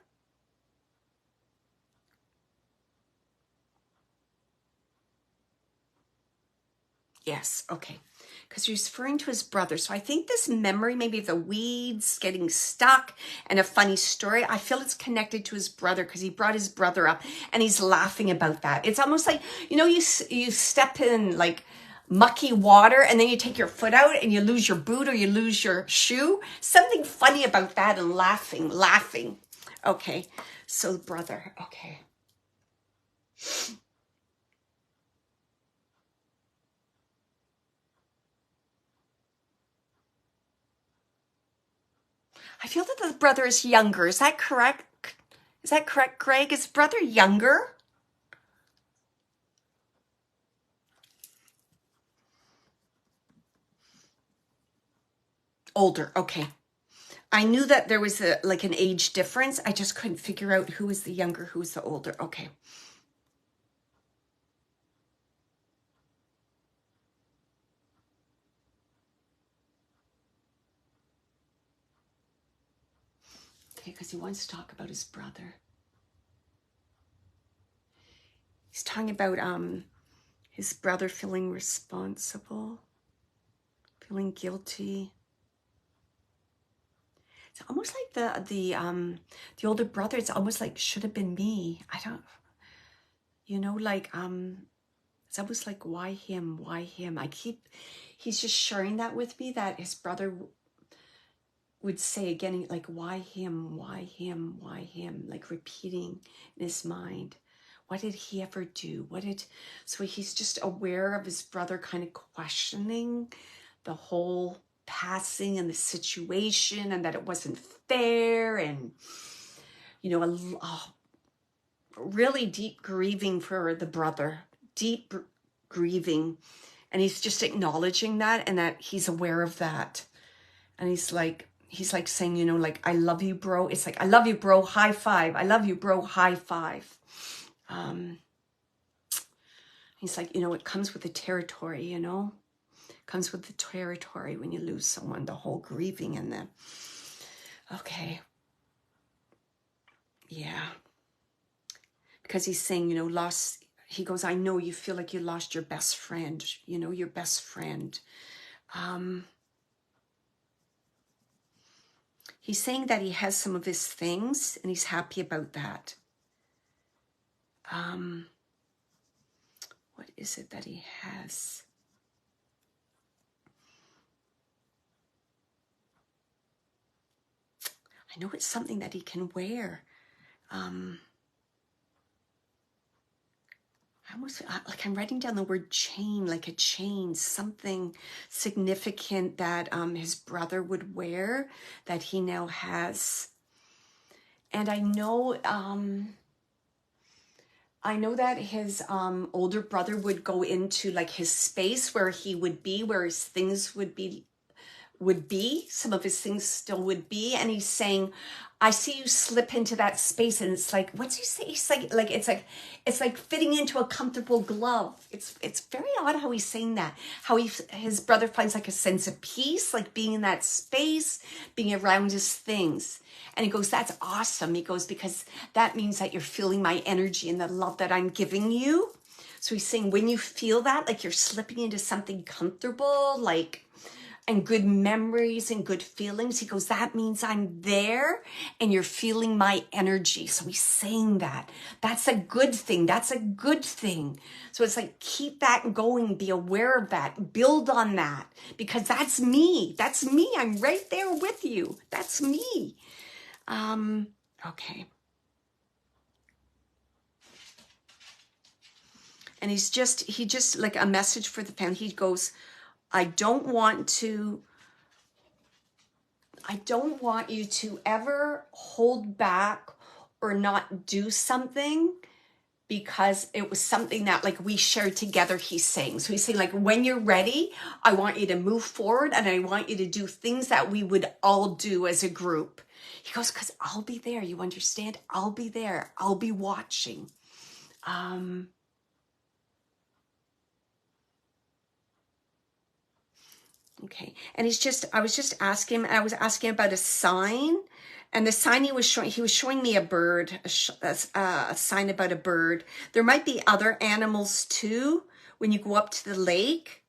Yes, okay. Because he's referring to his brother. So I think this memory, maybe of the weeds, getting stuck, and a funny story, I feel it's connected to his brother because he brought his brother up and he's laughing about that. It's almost like, you know, you step in like mucky water and then you take your foot out and you lose your boot or you lose your shoe. Something funny about that, and laughing. Okay, so brother, okay. I feel that the brother is younger. Is that correct? Is that correct, Greg? Is brother younger? Older, okay. I knew that there was like an age difference. I just couldn't figure out who was the younger, who was the older. Okay. Okay, because he wants to talk about his brother. He's talking about his brother feeling responsible, feeling guilty. It's almost like the older brother. It's almost like should have been me. I don't, you know, like It's almost like, why him? Why him? He's just sharing that with me, that his brother would say again, like, why him? Why him? Why him? Like repeating in his mind. What did he ever do? So he's just aware of his brother kind of questioning the whole passing and the situation, and that it wasn't fair, and, you know, a really deep grieving for the brother, deep grieving. And he's just acknowledging that, and that he's aware of that. And he's like saying, you know, like, I love you, bro. It's like, I love you, bro. High five. I love you, bro. High five. He's like, you know, it comes with the territory, you know, it comes with the territory when you lose someone, the whole grieving and the, okay. Yeah. Because he's saying, you know, he goes, I know you feel like you lost your best friend, you know, your best friend. He's saying that he has some of his things and he's happy about that. What is it that he has? I know it's something that he can wear. Like I'm writing down the word chain, like a chain, something significant that his brother would wear that he now has. And I know that his older brother would go into like his space where he would be, where his things would be, some of his things still would be. And he's saying, I see you slip into that space. And it's like, what's he say? He's like, it's like fitting into a comfortable glove. It's very odd how he's saying that, how his brother finds like a sense of peace, like being in that space, being around his things. And he goes, that's awesome. He goes, because that means that you're feeling my energy and the love that I'm giving you. So he's saying, when you feel that, like you're slipping into something comfortable, like, and good memories and good feelings, he goes, that means I'm there and you're feeling my energy. So he's saying that. That's a good thing. That's a good thing. So it's like, keep that going, be aware of that, build on that, because that's me. That's me. I'm right there with you. That's me. Okay. And he just like a message for the family. He goes, I don't want you to ever hold back or not do something because it was something that like we shared together, he's saying. So he's saying like, when you're ready, I want you to move forward and I want you to do things that we would all do as a group. He goes, because I'll be there. You understand? I'll be there. I'll be watching. Okay. And I was asking about a sign, and the sign he was showing me a bird, a sign about a bird. There might be other animals too. When you go up to the lake,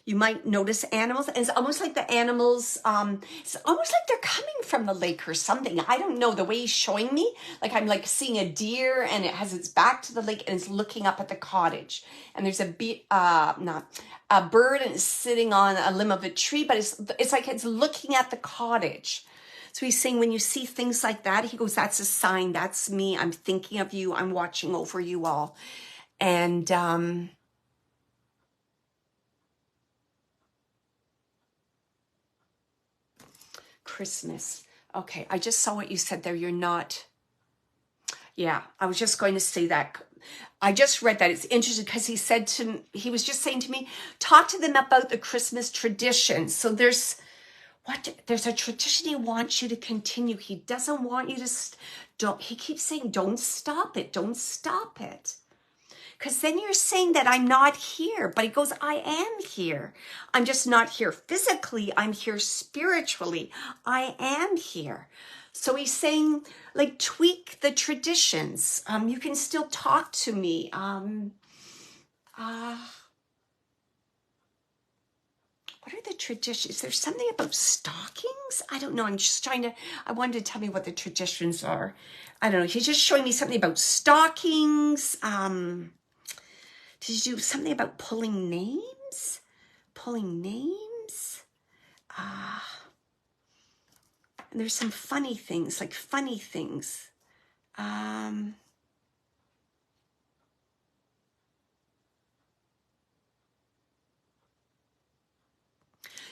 you might notice animals, and it's almost like the animals, it's almost like they're coming from the lake or something. I don't know, the way he's showing me, like I'm like seeing a deer and it has its back to the lake and it's looking up at the cottage. And there's a bird and it's sitting on a limb of a tree, but it's like it's looking at the cottage. So he's saying, when you see things like that, he goes, that's a sign. That's me. I'm thinking of you. I'm watching over you all. And, Christmas. Okay, I just saw what you said there. You're not. Yeah, I was just going to say that. I just read that. It's interesting because he was just saying to me, talk to them about the Christmas tradition. So there's a tradition he wants you to continue. He doesn't want you to he keeps saying, don't stop it. Don't stop it. Because then you're saying that I'm not here. But he goes, I am here. I'm just not here physically. I'm here spiritually. I am here. So he's saying, like, tweak the traditions. You can still talk to me. What are the traditions? There's something about stockings? I don't know. I wanted to tell me what the traditions are. I don't know. He's just showing me something about stockings. Did you do something about pulling names? Pulling names? And there's some funny things, like funny things.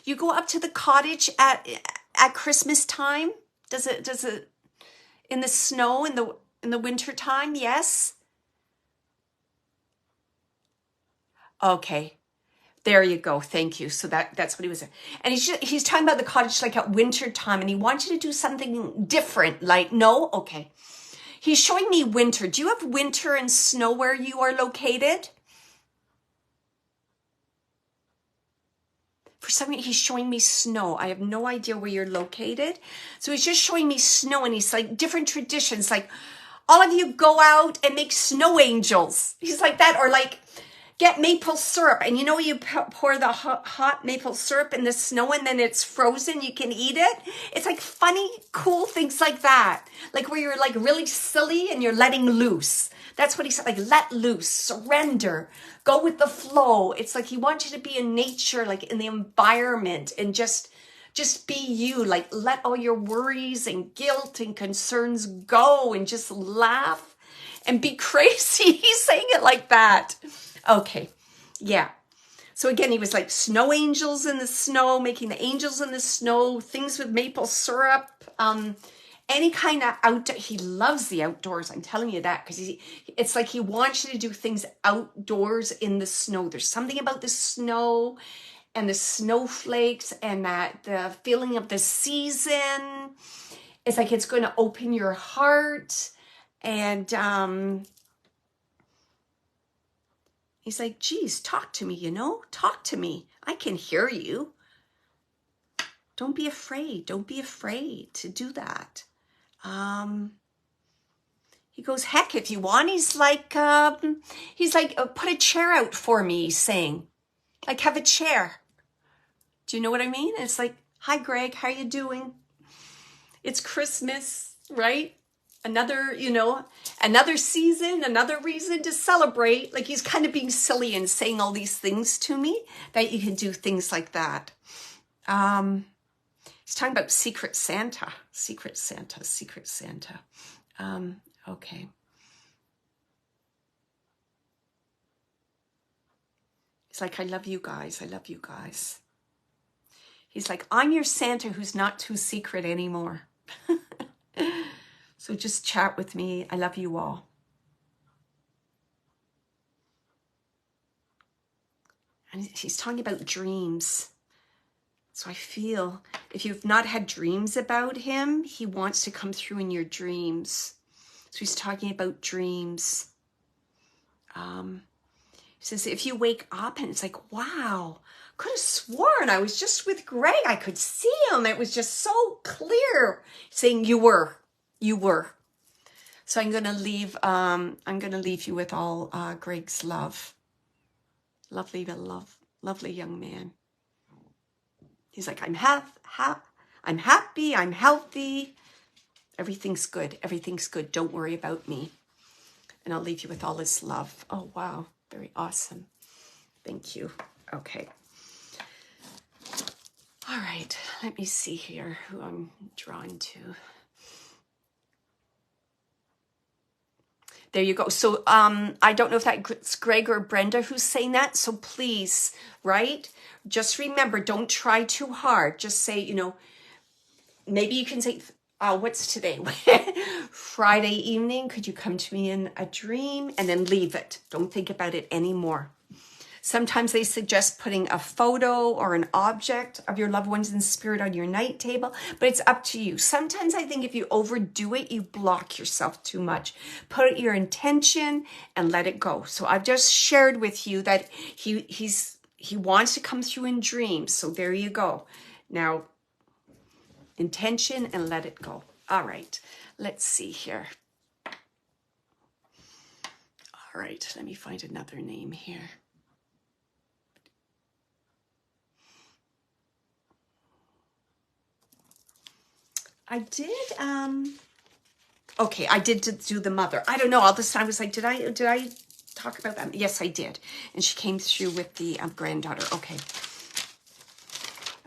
You go up to the cottage at Christmas time? Does it in the snow in the winter time? Yes. Okay. There you go. Thank you. So that's what he was saying. And he's talking about the cottage like at winter time, and he wants you to do something different. Like, no? Okay. He's showing me winter. Do you have winter and snow where you are located? For some reason, he's showing me snow. I have no idea where you're located. So he's just showing me snow, and he's like different traditions. Like, all of you go out and make snow angels. He's like that. Or like, get maple syrup. And you know, you pour the hot maple syrup in the snow and then it's frozen. You can eat it. It's like funny, cool things like that. Like where you're like really silly and you're letting loose. That's what he said, like let loose, surrender, go with the flow. It's like he wants you to be in nature, like in the environment, and just be you, like let all your worries and guilt and concerns go and just laugh and be crazy. He's saying it like that. Okay, yeah. So again, he was like snow angels in the snow, making the angels in the snow, things with maple syrup, any kind of outdoor. He loves the outdoors. I'm telling you that because it's like he wants you to do things outdoors in the snow. There's something about the snow and the snowflakes and that the feeling of the season. It's like it's going to open your heart. And he's like, geez, talk to me, talk to me. I can hear you. Don't be afraid. Don't be afraid to do that. He goes, heck, if you want. He's like, put a chair out for me, he's saying. Like, have a chair. Do you know what I mean? It's like, hi, Greg, how you doing? It's Christmas, right? Another season, another reason to celebrate. Like he's kind of being silly and saying all these things to me that you can do things like that. He's talking about Secret Santa. Okay. He's like, I love you guys. He's like, I'm your Santa who's not too secret anymore. So just chat with me. I love you all. And he's talking about dreams. So I feel if you've not had dreams about him, he wants to come through in your dreams. So he's talking about dreams. He says, if you wake up and it's like, wow, could have sworn I was just with Greg. I could see him. It was just so clear. Saying you were. So I'm gonna leave you with all Greg's love. Lovely young man. He's like, I'm happy, I'm healthy. Everything's good. Don't worry about me. And I'll leave you with all his love. Oh, wow. Very awesome. Thank you. Okay. All right. Let me see here who I'm drawn to. There you go. So I don't know if that's Greg or Brenda who's saying that. So please, right? Just remember, don't try too hard. Just say, maybe you can say, what's today? Friday evening. Could you come to me in a dream? And then leave it. Don't think about it anymore. Sometimes they suggest putting a photo or an object of your loved ones in spirit on your night table, but it's up to you. Sometimes I think if you overdo it, you block yourself too much. Put your intention and let it go. So I've just shared with you that he wants to come through in dreams. So there you go. Now, intention and let it go. All right, let's see here. All right, let me find another name here. I did, okay, I did do the mother. I don't know, all this time I was like, did I talk about that? Yes, I did. And she came through with the granddaughter. Okay.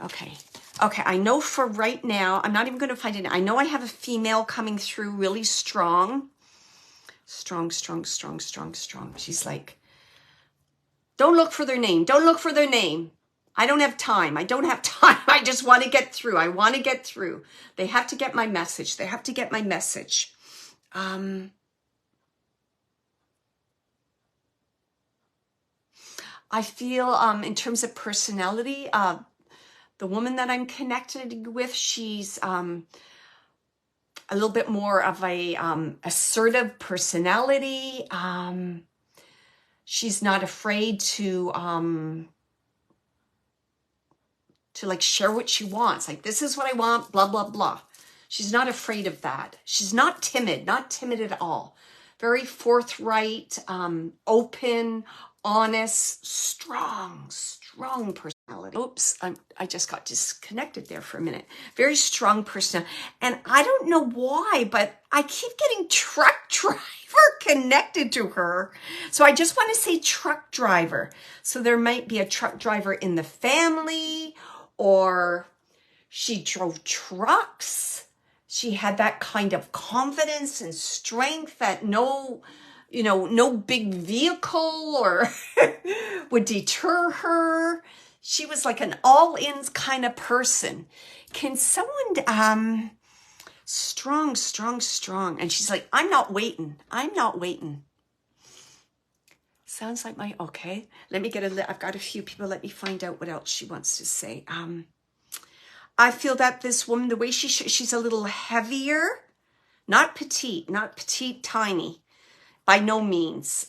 Okay. Okay, I know for right now, I'm not even going to find it. I know I have a female coming through really strong. Strong, strong, strong, strong, strong. She's like, don't look for their name. Don't look for their name. I don't have time. I don't have time. I just want to get through. I want to get through. They have to get my message. They have to get my message. I feel in terms of personality, the woman that I'm connected with, she's a little bit more of a assertive personality. She's not afraid to like share what she wants. Like, this is what I want, blah, blah, blah. She's not afraid of that. She's not timid at all. Very forthright, open, honest, strong personality. Oops, I just got disconnected there for a minute. Very strong person. And I don't know why, but I keep getting truck driver connected to her. So I just want to say truck driver. So there might be a truck driver in the family, or she drove trucks. She had that kind of confidence and strength that no big vehicle or would deter her. She was like an all-in kind of person. Can someone, strong. And she's like, I'm not waiting. Sounds like okay. Let me I've got a few people. Let me find out what else she wants to say. I feel that this woman, the way she's a little heavier, not petite, tiny, by no means.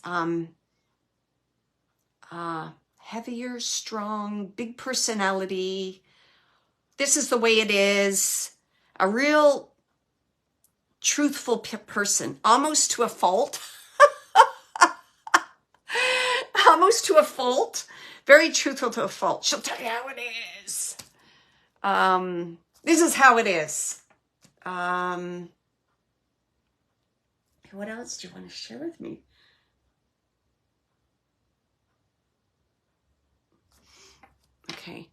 Heavier, strong, big personality. This is the way it is. A real truthful person, almost to a fault. Almost to a fault. Very truthful to a fault. She'll tell you how it is. This is how it is. What else do you want to share with me? Okay.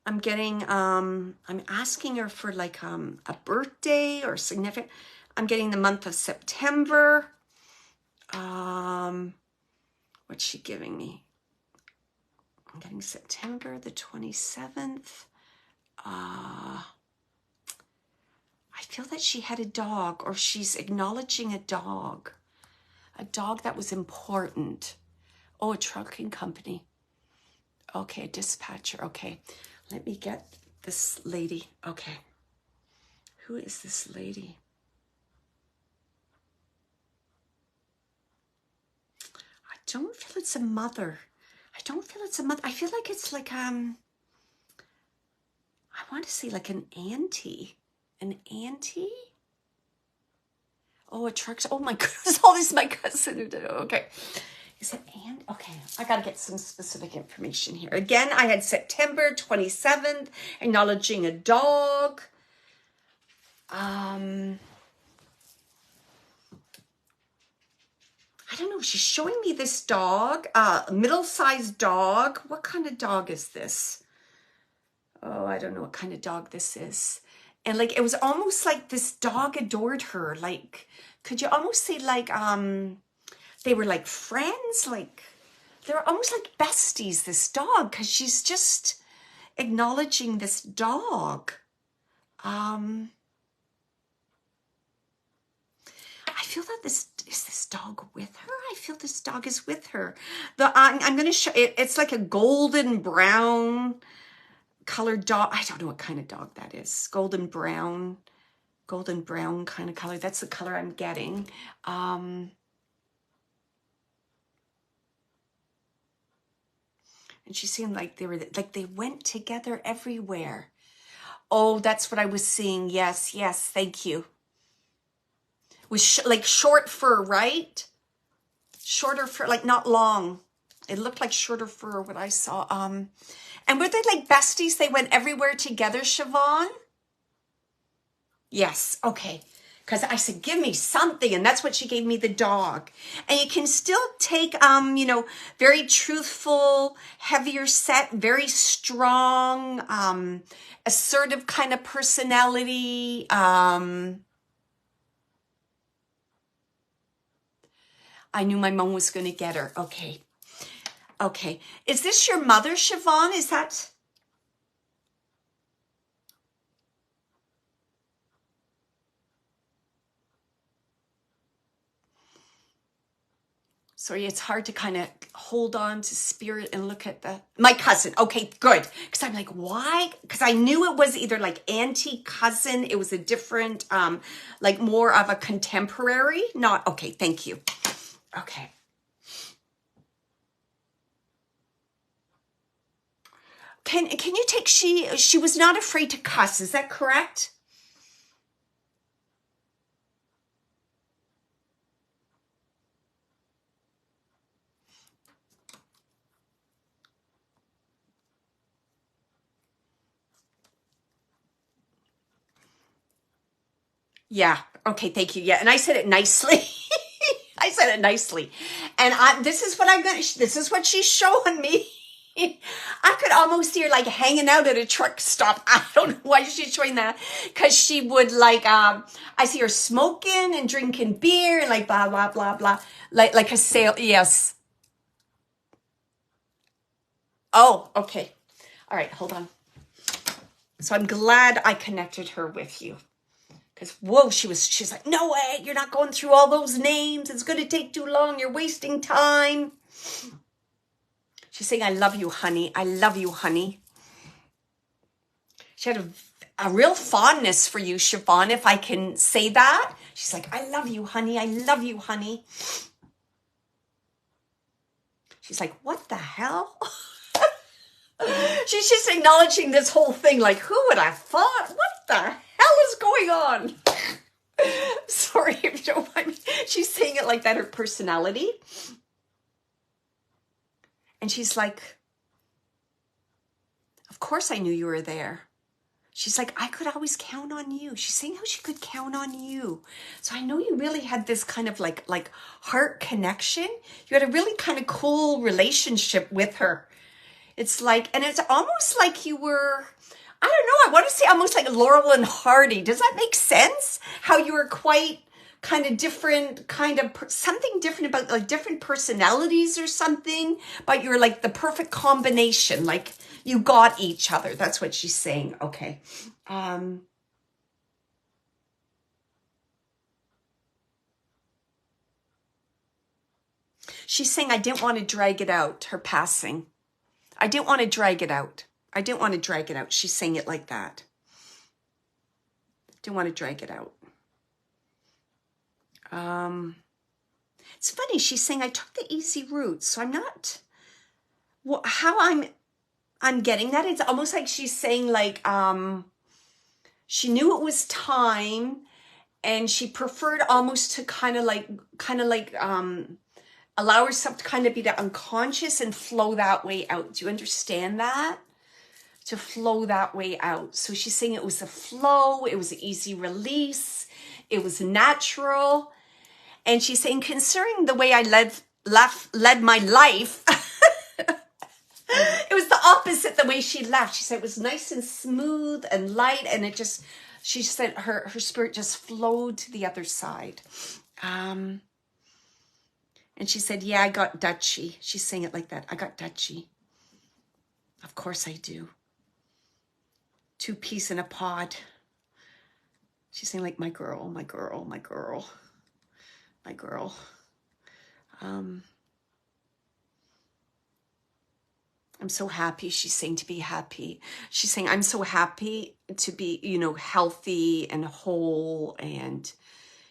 I'm getting, I'm asking her for like, a birthday or significant. I'm getting the month of September. What's she giving me? I'm getting September the 27th. I feel that she had a dog, or she's acknowledging a dog that was important. Oh, a trucking company. Okay, a dispatcher. Okay, let me get this lady. Okay, who is this lady? I don't feel it's a mother. I feel like it's like, I want to say like an auntie. An auntie? Oh, a truck. Oh my goodness, all this is my cousin. Okay. Is it aunt? Okay, I got to get some specific information here. Again, I had September 27th, acknowledging a dog. I don't know. She's showing me this dog, middle-sized dog. What kind of dog is this? Oh, I don't know what kind of dog this is. And like, it was almost like this dog adored her. Like, could you almost say like, they were like friends, like they were almost like besties, this dog, because she's just acknowledging this dog. I feel that is this dog with her? I feel this dog is with her. I'm going to show it. It's like a golden brown colored dog. I don't know what kind of dog that is. Golden brown kind of color. That's the color I'm getting. And she seemed like they went together everywhere. Oh, that's what I was seeing. Yes, thank you. Was like short fur, right? Shorter fur, like not long. It looked like shorter fur, what I saw. And were they like besties? They went everywhere together, Siobhan? Yes, okay. because I said, give me something. And that's what she gave me, the dog. And you can still take, you know, very truthful, heavier set, very strong, assertive kind of personality. I knew my mom was going to get her. Okay. Okay. Is this your mother, Siobhan? Is that... Sorry, it's hard to kind of hold on to spirit and look at my cousin. Okay, good. Because I'm like, why? Because I knew it was either like auntie, cousin. It was a different, like more of a contemporary. Not, okay, thank you. Okay. Can you take, she was not afraid to cuss. Is that correct? Yeah. Okay. Thank you. Yeah. And I said it nicely. I said it nicely. And this is what this is what she's showing me. I could almost see her like hanging out at a truck stop. I don't know why she's showing that. Cause she would like, I see her smoking and drinking beer and like blah, blah, blah, blah. Like a sale. Yes. Oh, okay. All right. Hold on. So I'm glad I connected her with you. Because, whoa, she's like, no way, you're not going through all those names. It's going to take too long. You're wasting time. She's saying, I love you, honey. I love you, honey. She had a real fondness for you, Siobhan, if I can say that. She's like, I love you, honey. I love you, honey. She's like, what the hell? She's just acknowledging this whole thing. Like, who would have thought? What the hell is going on? Sorry if you don't mind me. She's saying it like that, her personality. And she's like, of course I knew you were there. She's like, I could always count on you. She's saying how she could count on you. So I know you really had this kind of like heart connection. You had a really kind of cool relationship with her. It's like, and it's almost like you were, I don't know, I want to say almost like Laurel and Hardy. Does that make sense? How you were quite kind of different, kind of something different about like different personalities or something, but you're like the perfect combination. Like you got each other. That's what she's saying. Okay. She's saying, I didn't want to drag it out, her passing. I didn't want to drag it out. I didn't want to drag it out. She's saying it like that. Didn't want to drag it out. It's funny. She's saying I took the easy route. So I'm not, well, how I'm getting that. It's almost like she's saying like, she knew it was time and she preferred almost to kind of like, allow herself to kind of be the unconscious and flow that way out. Do you understand that? To flow that way out. So she's saying it was a flow. It was an easy release. It was natural. And she's saying, considering the way I led my life, it was the opposite the way she left. She said it was nice and smooth and light. And it just, she said her spirit just flowed to the other side. And she said, yeah, I got Dutchy. She's saying it like that. I got Dutchy. Of course I do. 2 peas in a pod. She's saying like, my girl, my girl, my girl, my girl. I'm so happy. She's saying to be happy. She's saying, I'm so happy to be, you know, healthy and whole and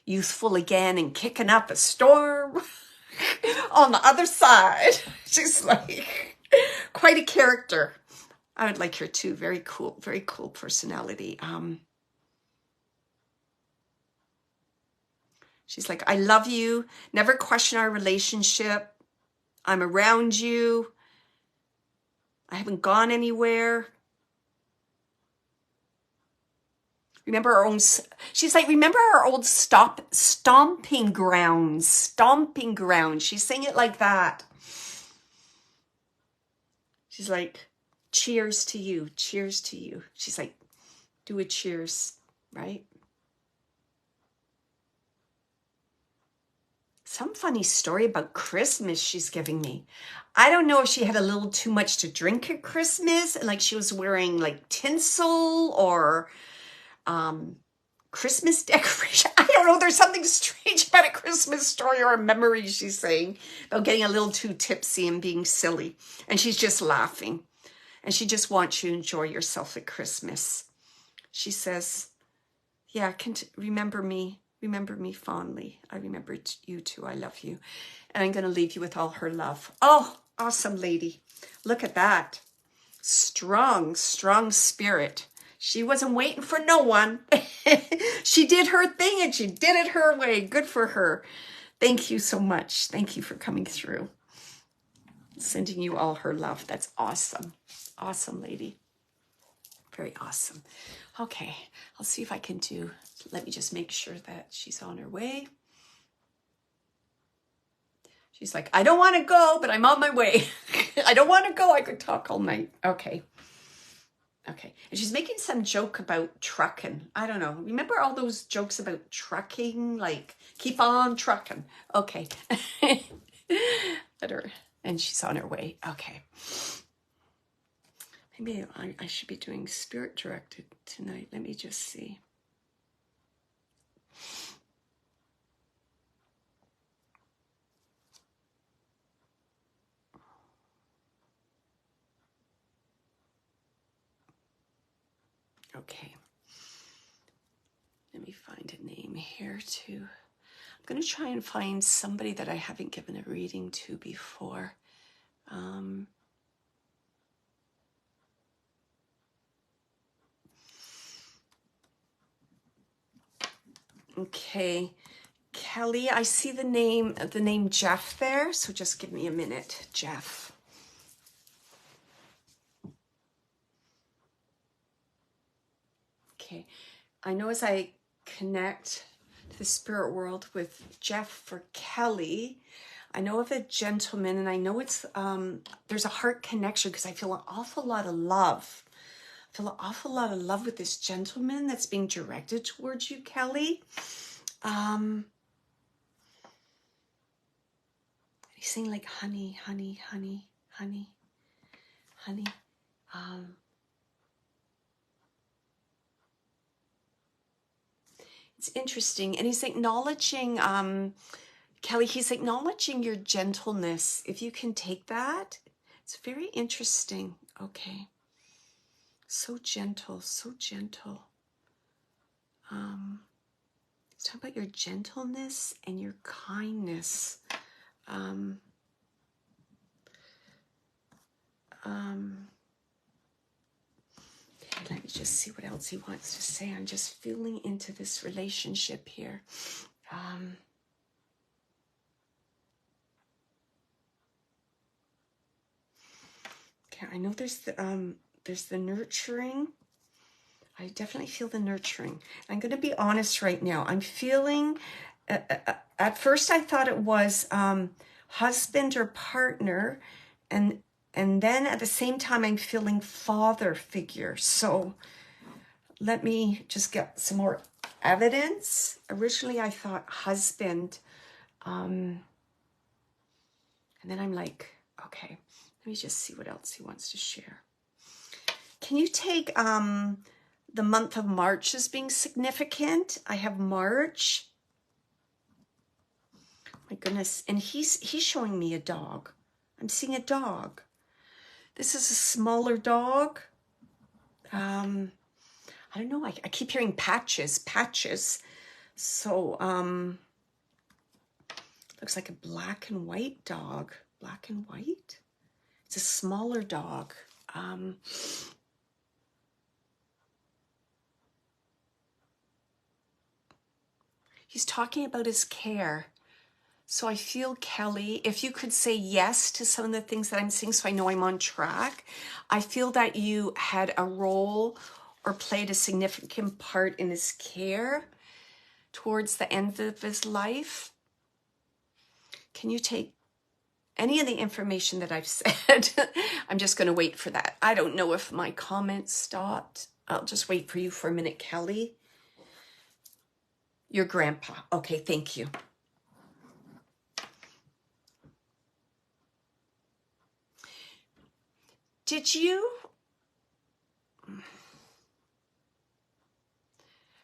youthful again and kicking up a storm. On the other side. She's like quite a character. I would like her too. Very cool personality. She's like, I love you. Never question our relationship. I'm around you. I haven't gone anywhere. Remember our own, she's like, remember our old stomping grounds, stomping grounds. She's saying it like that. She's like, cheers to you, cheers to you. She's like, do a cheers, right? Some funny story about Christmas she's giving me. I don't know if she had a little too much to drink at Christmas, like she was wearing like tinsel or Christmas decoration. I don't know. There's something strange about a Christmas story or a memory she's saying about getting a little too tipsy and being silly. And she's just laughing. And she just wants you to enjoy yourself at Christmas. She says, yeah, remember me fondly. I remember you too. I love you. And I'm going to leave you with all her love. Oh, awesome lady. Look at that. Strong, strong spirit. She wasn't waiting for no one. She did her thing and she did it her way. Good for her. Thank you so much. Thank you for coming through. Sending you all her love. That's awesome. Awesome lady. Very awesome. Okay, I'll see if I can do, let me just make sure that she's on her way. She's like, I don't want to go, but I'm on my way. I don't want to go. I could talk all night. Okay. Okay. And she's making some joke about trucking. I don't know. Remember all those jokes about trucking? Like, keep on trucking. Okay. Let her, and she's on her way. Okay. Maybe I should be doing spirit directed tonight. Let me just see. Okay. Let me find a name here too. I'm going to try and find somebody that I haven't given a reading to before. Okay, Kelly, I see the name Jeff there, so just give me a minute, Jeff. Okay, I know as I connect to the spirit world with Jeff for Kelly, I know of a gentleman, and I know it's there's a heart connection because I feel an awful lot of love. I feel an awful lot of love with this gentleman that's being directed towards you, Kelly. He's saying like honey, honey, honey, honey, honey. It's interesting. And he's acknowledging, Kelly, he's acknowledging your gentleness. If you can take that, it's very interesting. Okay. So gentle, so gentle. Let's talk about your gentleness and your kindness. Okay, let me just see what else he wants to say. I'm just feeling into this relationship here. Okay, I know there's the nurturing. I definitely feel the nurturing. I'm going to be honest right now. I'm feeling, at first I thought it was husband or partner, and then at the same time I'm feeling father figure. So let me just get some more evidence. Originally I thought husband, and then I'm like, okay, let me just see what else he wants to share. Can you take the month of March as being significant? I have March. My goodness. And he's showing me a dog. I'm seeing a dog. This is a smaller dog. I don't know. I keep hearing patches. So, looks like a black and white dog. Black and white? It's a smaller dog. He's talking about his care. So I feel, Kelly, if you could say yes to some of the things that I'm seeing so I know I'm on track. I feel that you had a role or played a significant part in his care towards the end of his life. Can you take any of the information that I've said? I'm just going to wait for that. I don't know if my comments stopped. I'll just wait for you for a minute, Kelly. Your grandpa. Okay, thank you. Did you?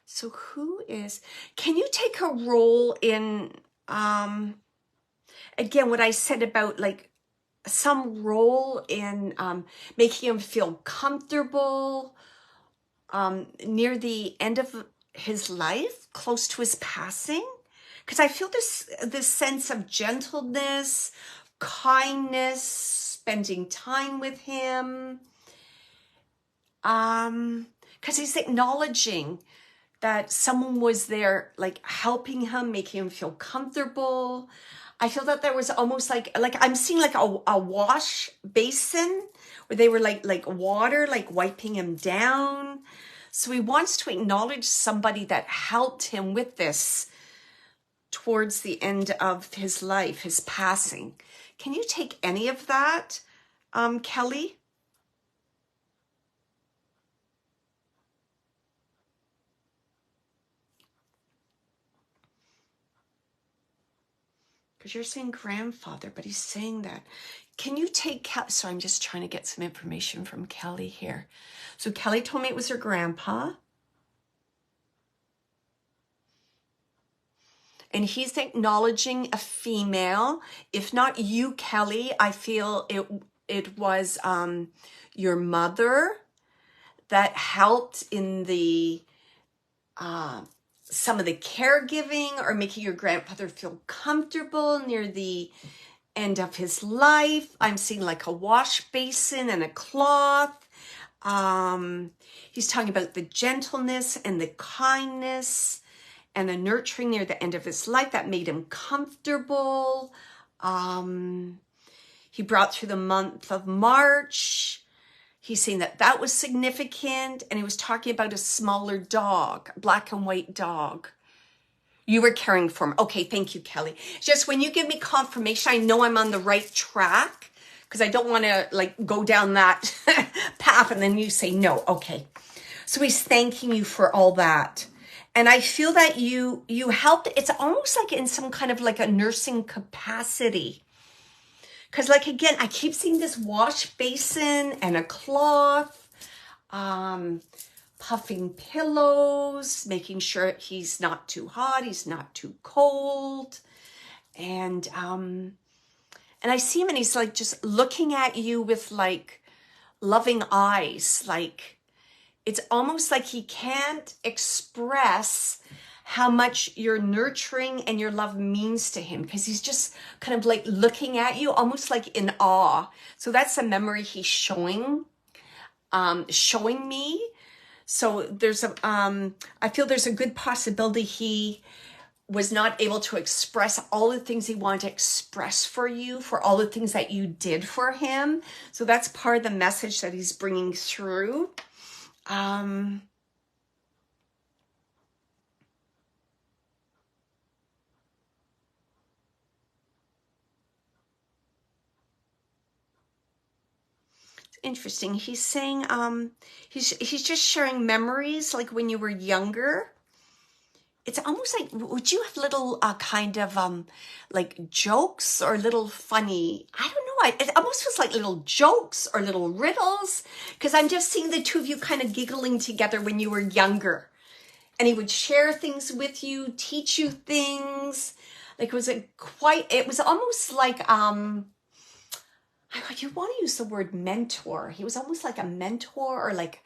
So who is, can you take a role in, again, what I said about like some role in making him feel comfortable near the end of his life, close to his passing? Because I feel this sense of gentleness, kindness, spending time with him. Because he's acknowledging that someone was there, like helping him, making him feel comfortable. I feel that there was almost like I'm seeing like a wash basin where they were like water, like wiping him down. So he wants to acknowledge somebody that helped him with this towards the end of his life, his passing. Can you take any of that, Kelly? Because you're saying grandfather, but he's saying that. Can you take, so I'm just trying to get some information from Kelly here. So Kelly told me it was her grandpa. And he's acknowledging a female. If not you, Kelly, I feel it was your mother that helped in the some of the caregiving or making your grandfather feel comfortable near the end of his life. I'm seeing like a wash basin and a cloth. He's talking about the gentleness and the kindness and the nurturing near the end of his life that made him comfortable. He brought through the month of March. He's saying that that was significant. And he was talking about a smaller dog, a black and white dog. You were caring for him. Okay, thank you, Kelly. Just when you give me confirmation, I know I'm on the right track because I don't want to like go down that path and then you say no. Okay. So he's thanking you for all that. And I feel that you helped. It's almost like in some kind of like a nursing capacity. Because like, again, I keep seeing this wash basin and a cloth, puffing pillows, making sure he's not too hot, he's not too cold. And I see him and he's like just looking at you with like loving eyes. Like it's almost like he can't express how much your nurturing and your love means to him because he's just kind of like looking at you almost like in awe. So that's a memory he's showing me. So there's I feel there's a good possibility he was not able to express all the things he wanted to express for you, for all the things that you did for him. So that's part of the message that he's bringing through. Interesting. He's saying he's just sharing memories like when you were younger. It's almost like, would you have little kind of like jokes or little funny, I don't know, it almost feels like little jokes or little riddles, because I'm just seeing the two of you kind of giggling together when you were younger. And he would share things with you, teach you things. Like it was almost like, you want to use the word mentor. He was almost like a mentor or like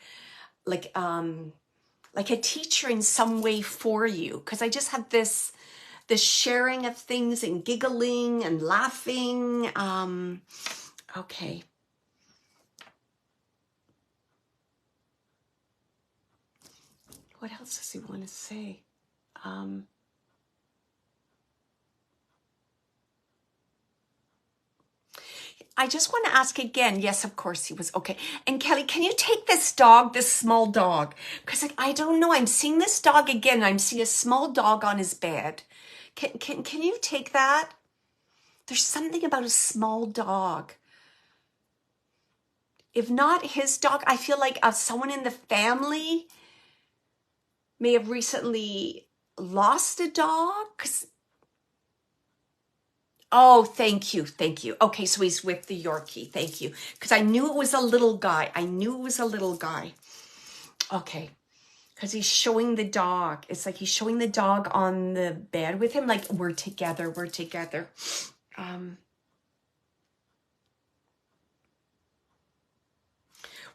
a teacher in some way for you. Because I just have this sharing of things and giggling and laughing. Okay. What else does he want to say? I just want to ask again. Yes, of course he was. Okay. And Kelly, can you take this dog, this small dog? Because I don't know. I'm seeing this dog again. I'm seeing a small dog on his bed. Can you take that? There's something about a small dog. If not his dog, I feel like someone in the family may have recently lost a dog. Oh, thank you. Thank you. Okay, so he's with the Yorkie. Thank you. Because I knew it was a little guy. I knew it was a little guy. Okay. Because he's showing the dog. It's like he's showing the dog on the bed with him. Like, we're together. We're together.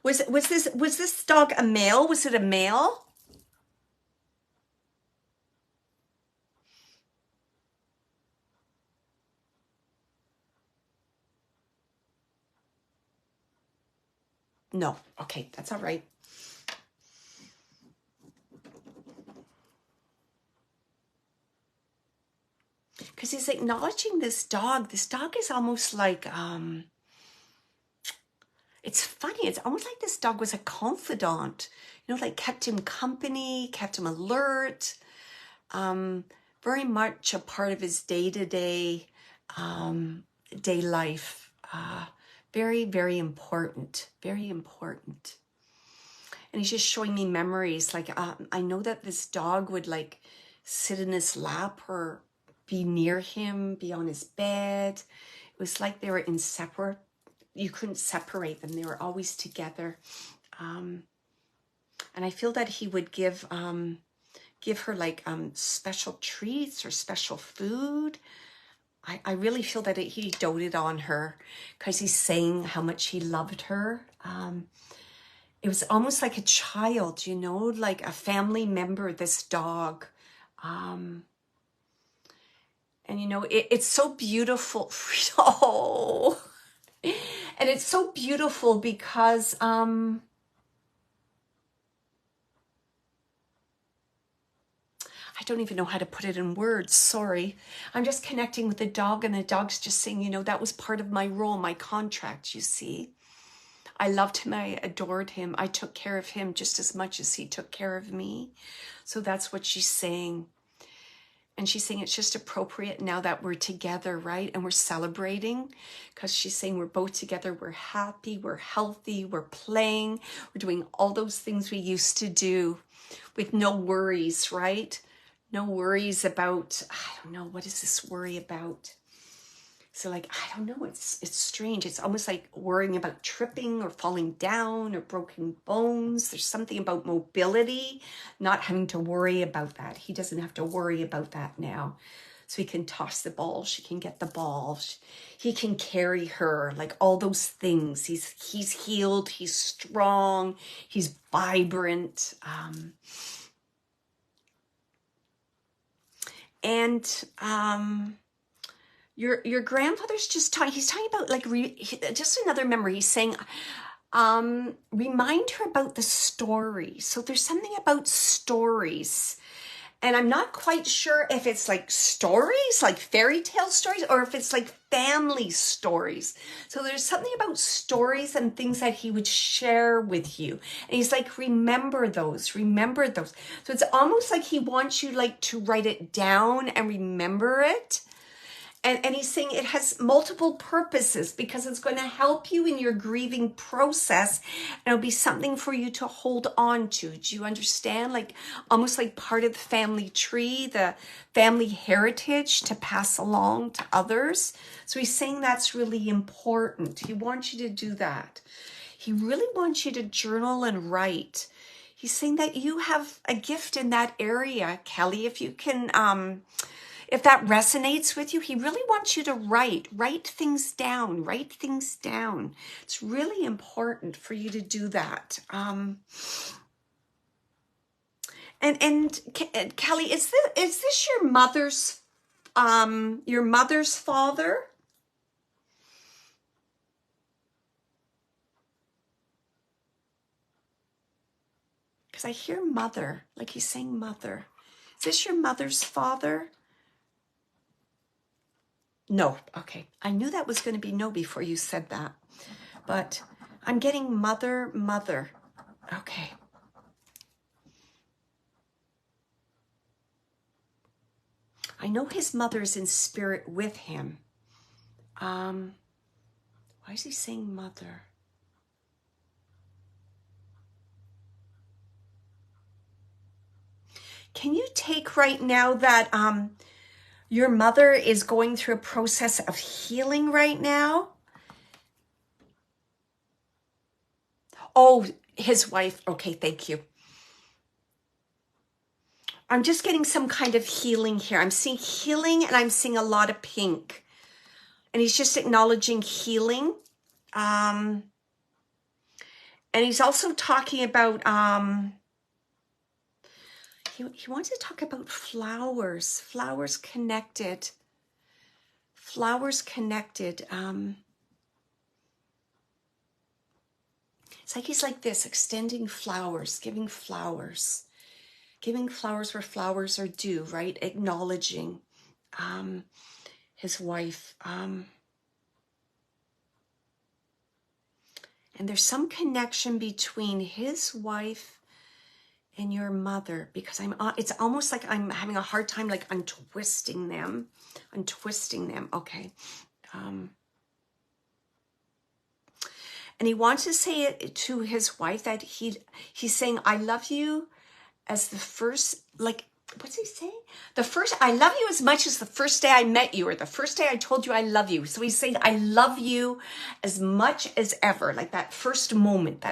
Was this dog a male? Was it a male? No. Okay, that's all right. Because he's acknowledging this dog. This dog is almost like, it's funny. It's almost like this dog was a confidant, like kept him company, kept him alert, very much a part of his day-to-day day life. Very, very important, very important. And he's just showing me memories. Like, I know that this dog would like sit in his lap or be near him, be on his bed. It was like they were inseparable. You couldn't separate them. They were always together. And I feel that he would give her like special treats or special food. I really feel that he doted on her because he's saying how much he loved her. It was almost like a child, like a family member, this dog. And, it's so beautiful. Oh, and it's so beautiful because I don't even know how to put it in words. Sorry. I'm just connecting with the dog, and the dog's just saying, that was part of my role, my contract, you see. I loved him. I adored him. I took care of him just as much as he took care of me. So that's what she's saying. And she's saying it's just appropriate now that we're together, right? And we're celebrating because she's saying we're both together. We're happy. We're healthy. We're playing. We're doing all those things we used to do with no worries, right? No worries about, I don't know, what is this worry about? So like, I don't know, it's strange. It's almost like worrying about tripping or falling down or broken bones. There's something about mobility, not having to worry about that. He doesn't have to worry about that now. So he can toss the ball. She can get the ball. He can carry her, like all those things. He's healed. He's strong. He's vibrant. Your grandfather's just talking, he's talking about like, just another memory. He's saying, remind her about the story. So there's something about stories. And I'm not quite sure if it's like stories, like fairy tale stories, or if it's like family stories. So there's something about stories and things that he would share with you. And he's like, remember those, remember those. So it's almost like he wants you like to write it down and remember it. And he's saying it has multiple purposes because it's going to help you in your grieving process. And it'll be something for you to hold on to. Do you understand? Like almost like part of the family tree, the family heritage to pass along to others. So he's saying that's really important. He wants you to do that. He really wants you to journal and write. He's saying that you have a gift in that area, Kelly. If you can... if that resonates with you, he really wants you to write things down, write things down. It's really important for you to do that. And Kelly, is this your mother's father? Because I hear mother, like he's saying mother. Is this your mother's father? No. Okay. I knew that was going to be no before you said that. But I'm getting mother. Okay. I know his mother's in spirit with him. Why is he saying mother? Can you take right now that your mother is going through a process of healing right now? Oh, his wife. Okay, thank you. I'm just getting some kind of healing here. I'm seeing healing and I'm seeing a lot of pink. And he's just acknowledging healing. And he's also talking about, he wants to talk about flowers connected. Flowers connected. It's like he's like this, extending flowers, giving flowers where flowers are due, right? Acknowledging his wife. And there's some connection between his wife and your mother, because it's almost like I'm having a hard time like untwisting them. Okay. And he wants to say it to his wife that he's saying, I love you as the first, like, what's he saying? I love you as much as the first day I met you, or the first day I told you I love you. So he's saying, I love you as much as ever. Like that first moment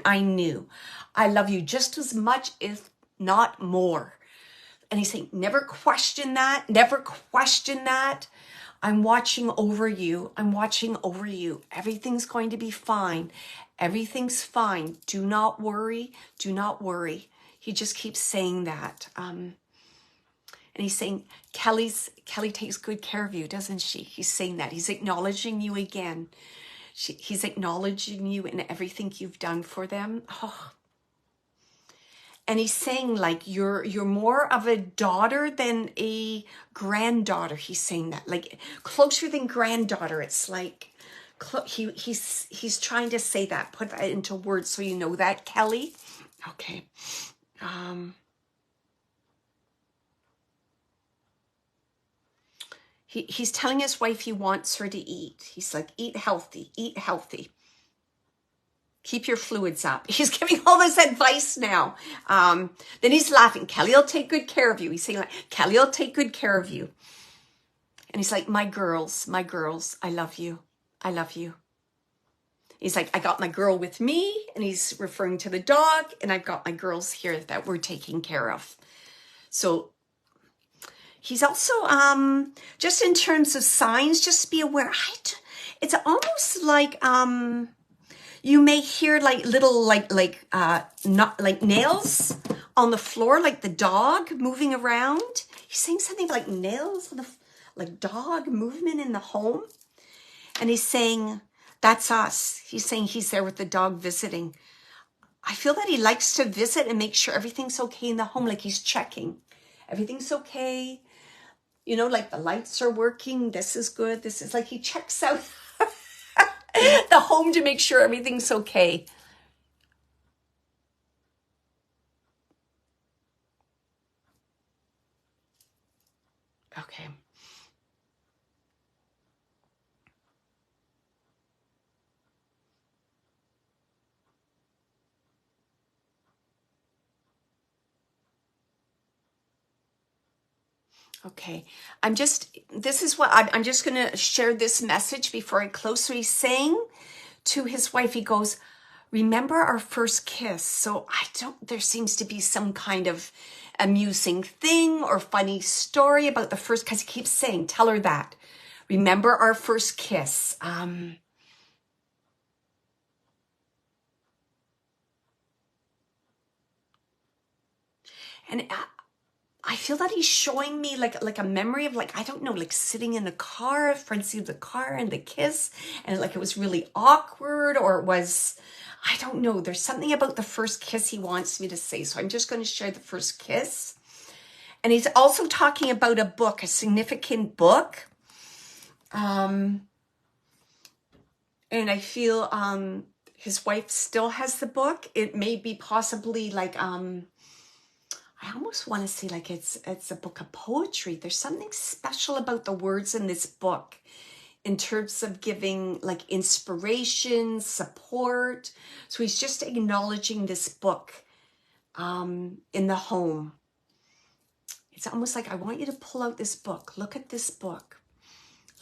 I knew. I love you just as much, if not more. And he's saying, never question that. I'm watching over you. Everything's going to be fine. Everything's fine. Do not worry. He just keeps saying that. And he's saying, Kelly takes good care of you, doesn't she? He's saying that. He's acknowledging you again. He's acknowledging you in everything you've done for them. Oh. And he's saying like you're more of a daughter than a granddaughter. He's saying that, like closer than granddaughter. It's like he's trying to say that, put that into words so you know that, Kelly. Okay. He's telling his wife he wants her to eat. He's like, eat healthy. Keep your fluids up. He's giving all this advice now. Then he's laughing. Kelly will take good care of you. He's saying like, Kelly will take good care of you. And he's like, my girls, I love you. He's like, I got my girl with me, and he's referring to the dog, and I've got my girls here that we're taking care of. So he's also, just in terms of signs, just be aware. It's almost like, you may hear like little, not like nails on the floor, like the dog moving around. He's saying something like nails on the, like dog movement in the home. And he's saying, that's us. He's saying he's there with the dog visiting. I feel that he likes to visit and make sure everything's okay in the home. Like he's checking. Everything's okay. You know, like the lights are working. This is good. This is like he checks out the home to make sure everything's okay. Okay. Okay. I'm just going to share this message before I close. So he's saying to his wife, he goes, remember our first kiss. So there seems to be some kind of amusing thing or funny story about the first, because he keeps saying, tell her that. Remember our first kiss. And I feel that he's showing me like a memory of like, I don't know, like sitting in a car, front seat of the car and the kiss, and like it was really awkward, or it was, I don't know. There's something about the first kiss he wants me to say. So I'm just going to share the first kiss. And he's also talking about a book, a significant book. And I feel his wife still has the book. It may be possibly like I almost want to say like it's a book of poetry. There's something special about the words in this book in terms of giving like inspiration, support. So he's just acknowledging this book in the home. It's almost like, I want you to pull out this book. Look at this book.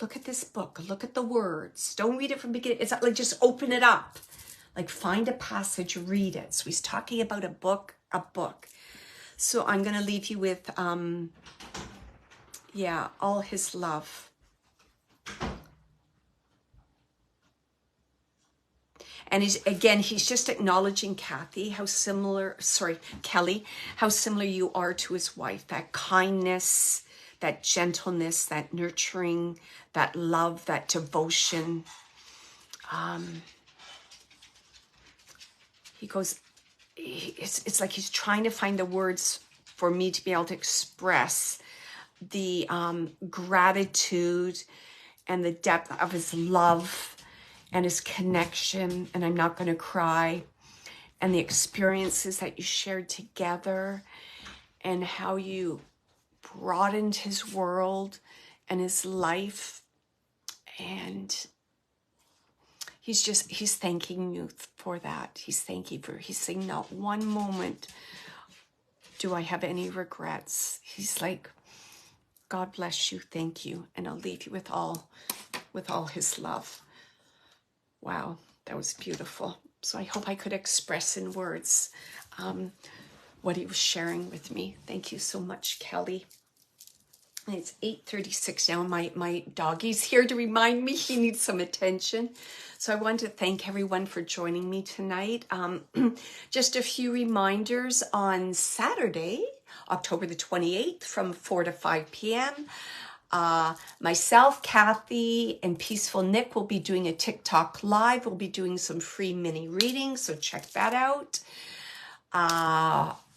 Look at this book. Look at the words. Don't read it from the beginning. It's like, just open it up. Like find a passage, read it. So he's talking about a book. So I'm going to leave you with, yeah, all his love. And he's just acknowledging Kelly, how similar you are to his wife. That kindness, that gentleness, that nurturing, that love, that devotion. He goes, it's like he's trying to find the words for me to be able to express the gratitude and the depth of his love and his connection, and I'm not going to cry, and the experiences that you shared together, and how you broadened his world and his life. And he's thanking you for that. He's saying, not one moment do I have any regrets. He's like, God bless you, thank you, and I'll leave you with all his love. Wow, that was beautiful. So I hope I could express in words what he was sharing with me. Thank you so much, Kelly. And it's 8:36 now. My doggie's here to remind me he needs some attention. So I want to thank everyone for joining me tonight. Just a few reminders on Saturday, October the 28th from 4 to 5 p.m. Myself, Kathy, and Peaceful Nick will be doing a TikTok live. We'll be doing some free mini readings, so check that out.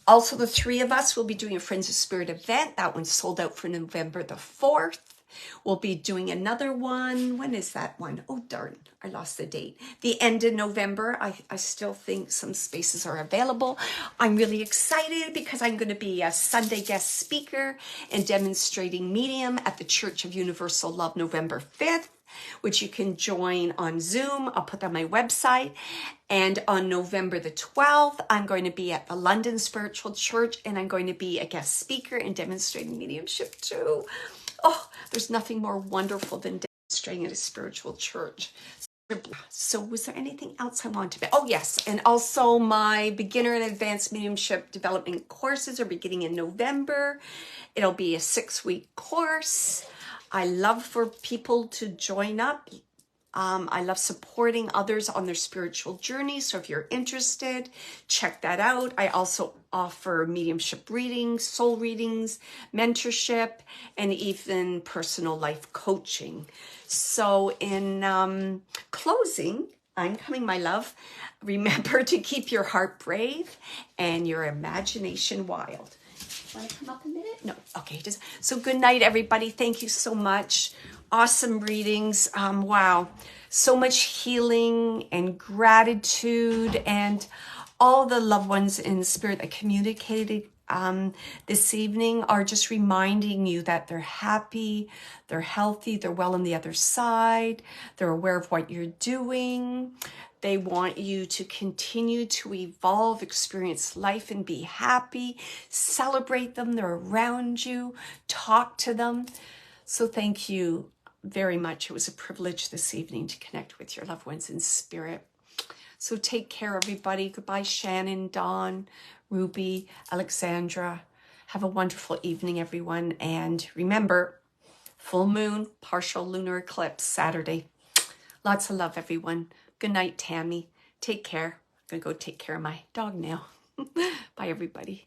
Also, the three of us will be doing a Friends of Spirit event. That one's sold out for November the 4th. We'll be doing another one. When is that one? Oh, darn, I lost the date. The end of November. I still think some spaces are available. I'm really excited because I'm going to be a Sunday guest speaker and demonstrating medium at the Church of Universal Love November 5th, which you can join on Zoom. I'll put that on my website. And on November the 12th, I'm going to be at the London Spiritual Church, and I'm going to be a guest speaker and demonstrating mediumship too. Oh, there's nothing more wonderful than demonstrating at a spiritual church. So was there anything else I wanted to... Oh, yes. And also my beginner and advanced mediumship development courses are beginning in November. It'll be a 6-week course. I love for people to join up. I love supporting others on their spiritual journey. So if you're interested, check that out. I also offer mediumship readings, soul readings, mentorship, and even personal life coaching. So in closing, I'm coming, my love. Remember to keep your heart brave and your imagination wild. Want to come up a minute? No. Okay. So good night, everybody. Thank you so much. Awesome readings. Wow. So much healing and gratitude, and all the loved ones in spirit that communicated this evening are just reminding you that they're happy, they're healthy, they're well on the other side, they're aware of what you're doing. They want you to continue to evolve, experience life, and be happy. Celebrate them. They're around you. Talk to them. So thank you very much. It was a privilege this evening to connect with your loved ones in spirit. So take care, everybody. Goodbye, Shannon, Dawn, Ruby, Alexandra. Have a wonderful evening, everyone. And remember, full moon, partial lunar eclipse, Saturday. Lots of love, everyone. Good night, Tammy. Take care. I'm going to go take care of my dog now. Bye, everybody.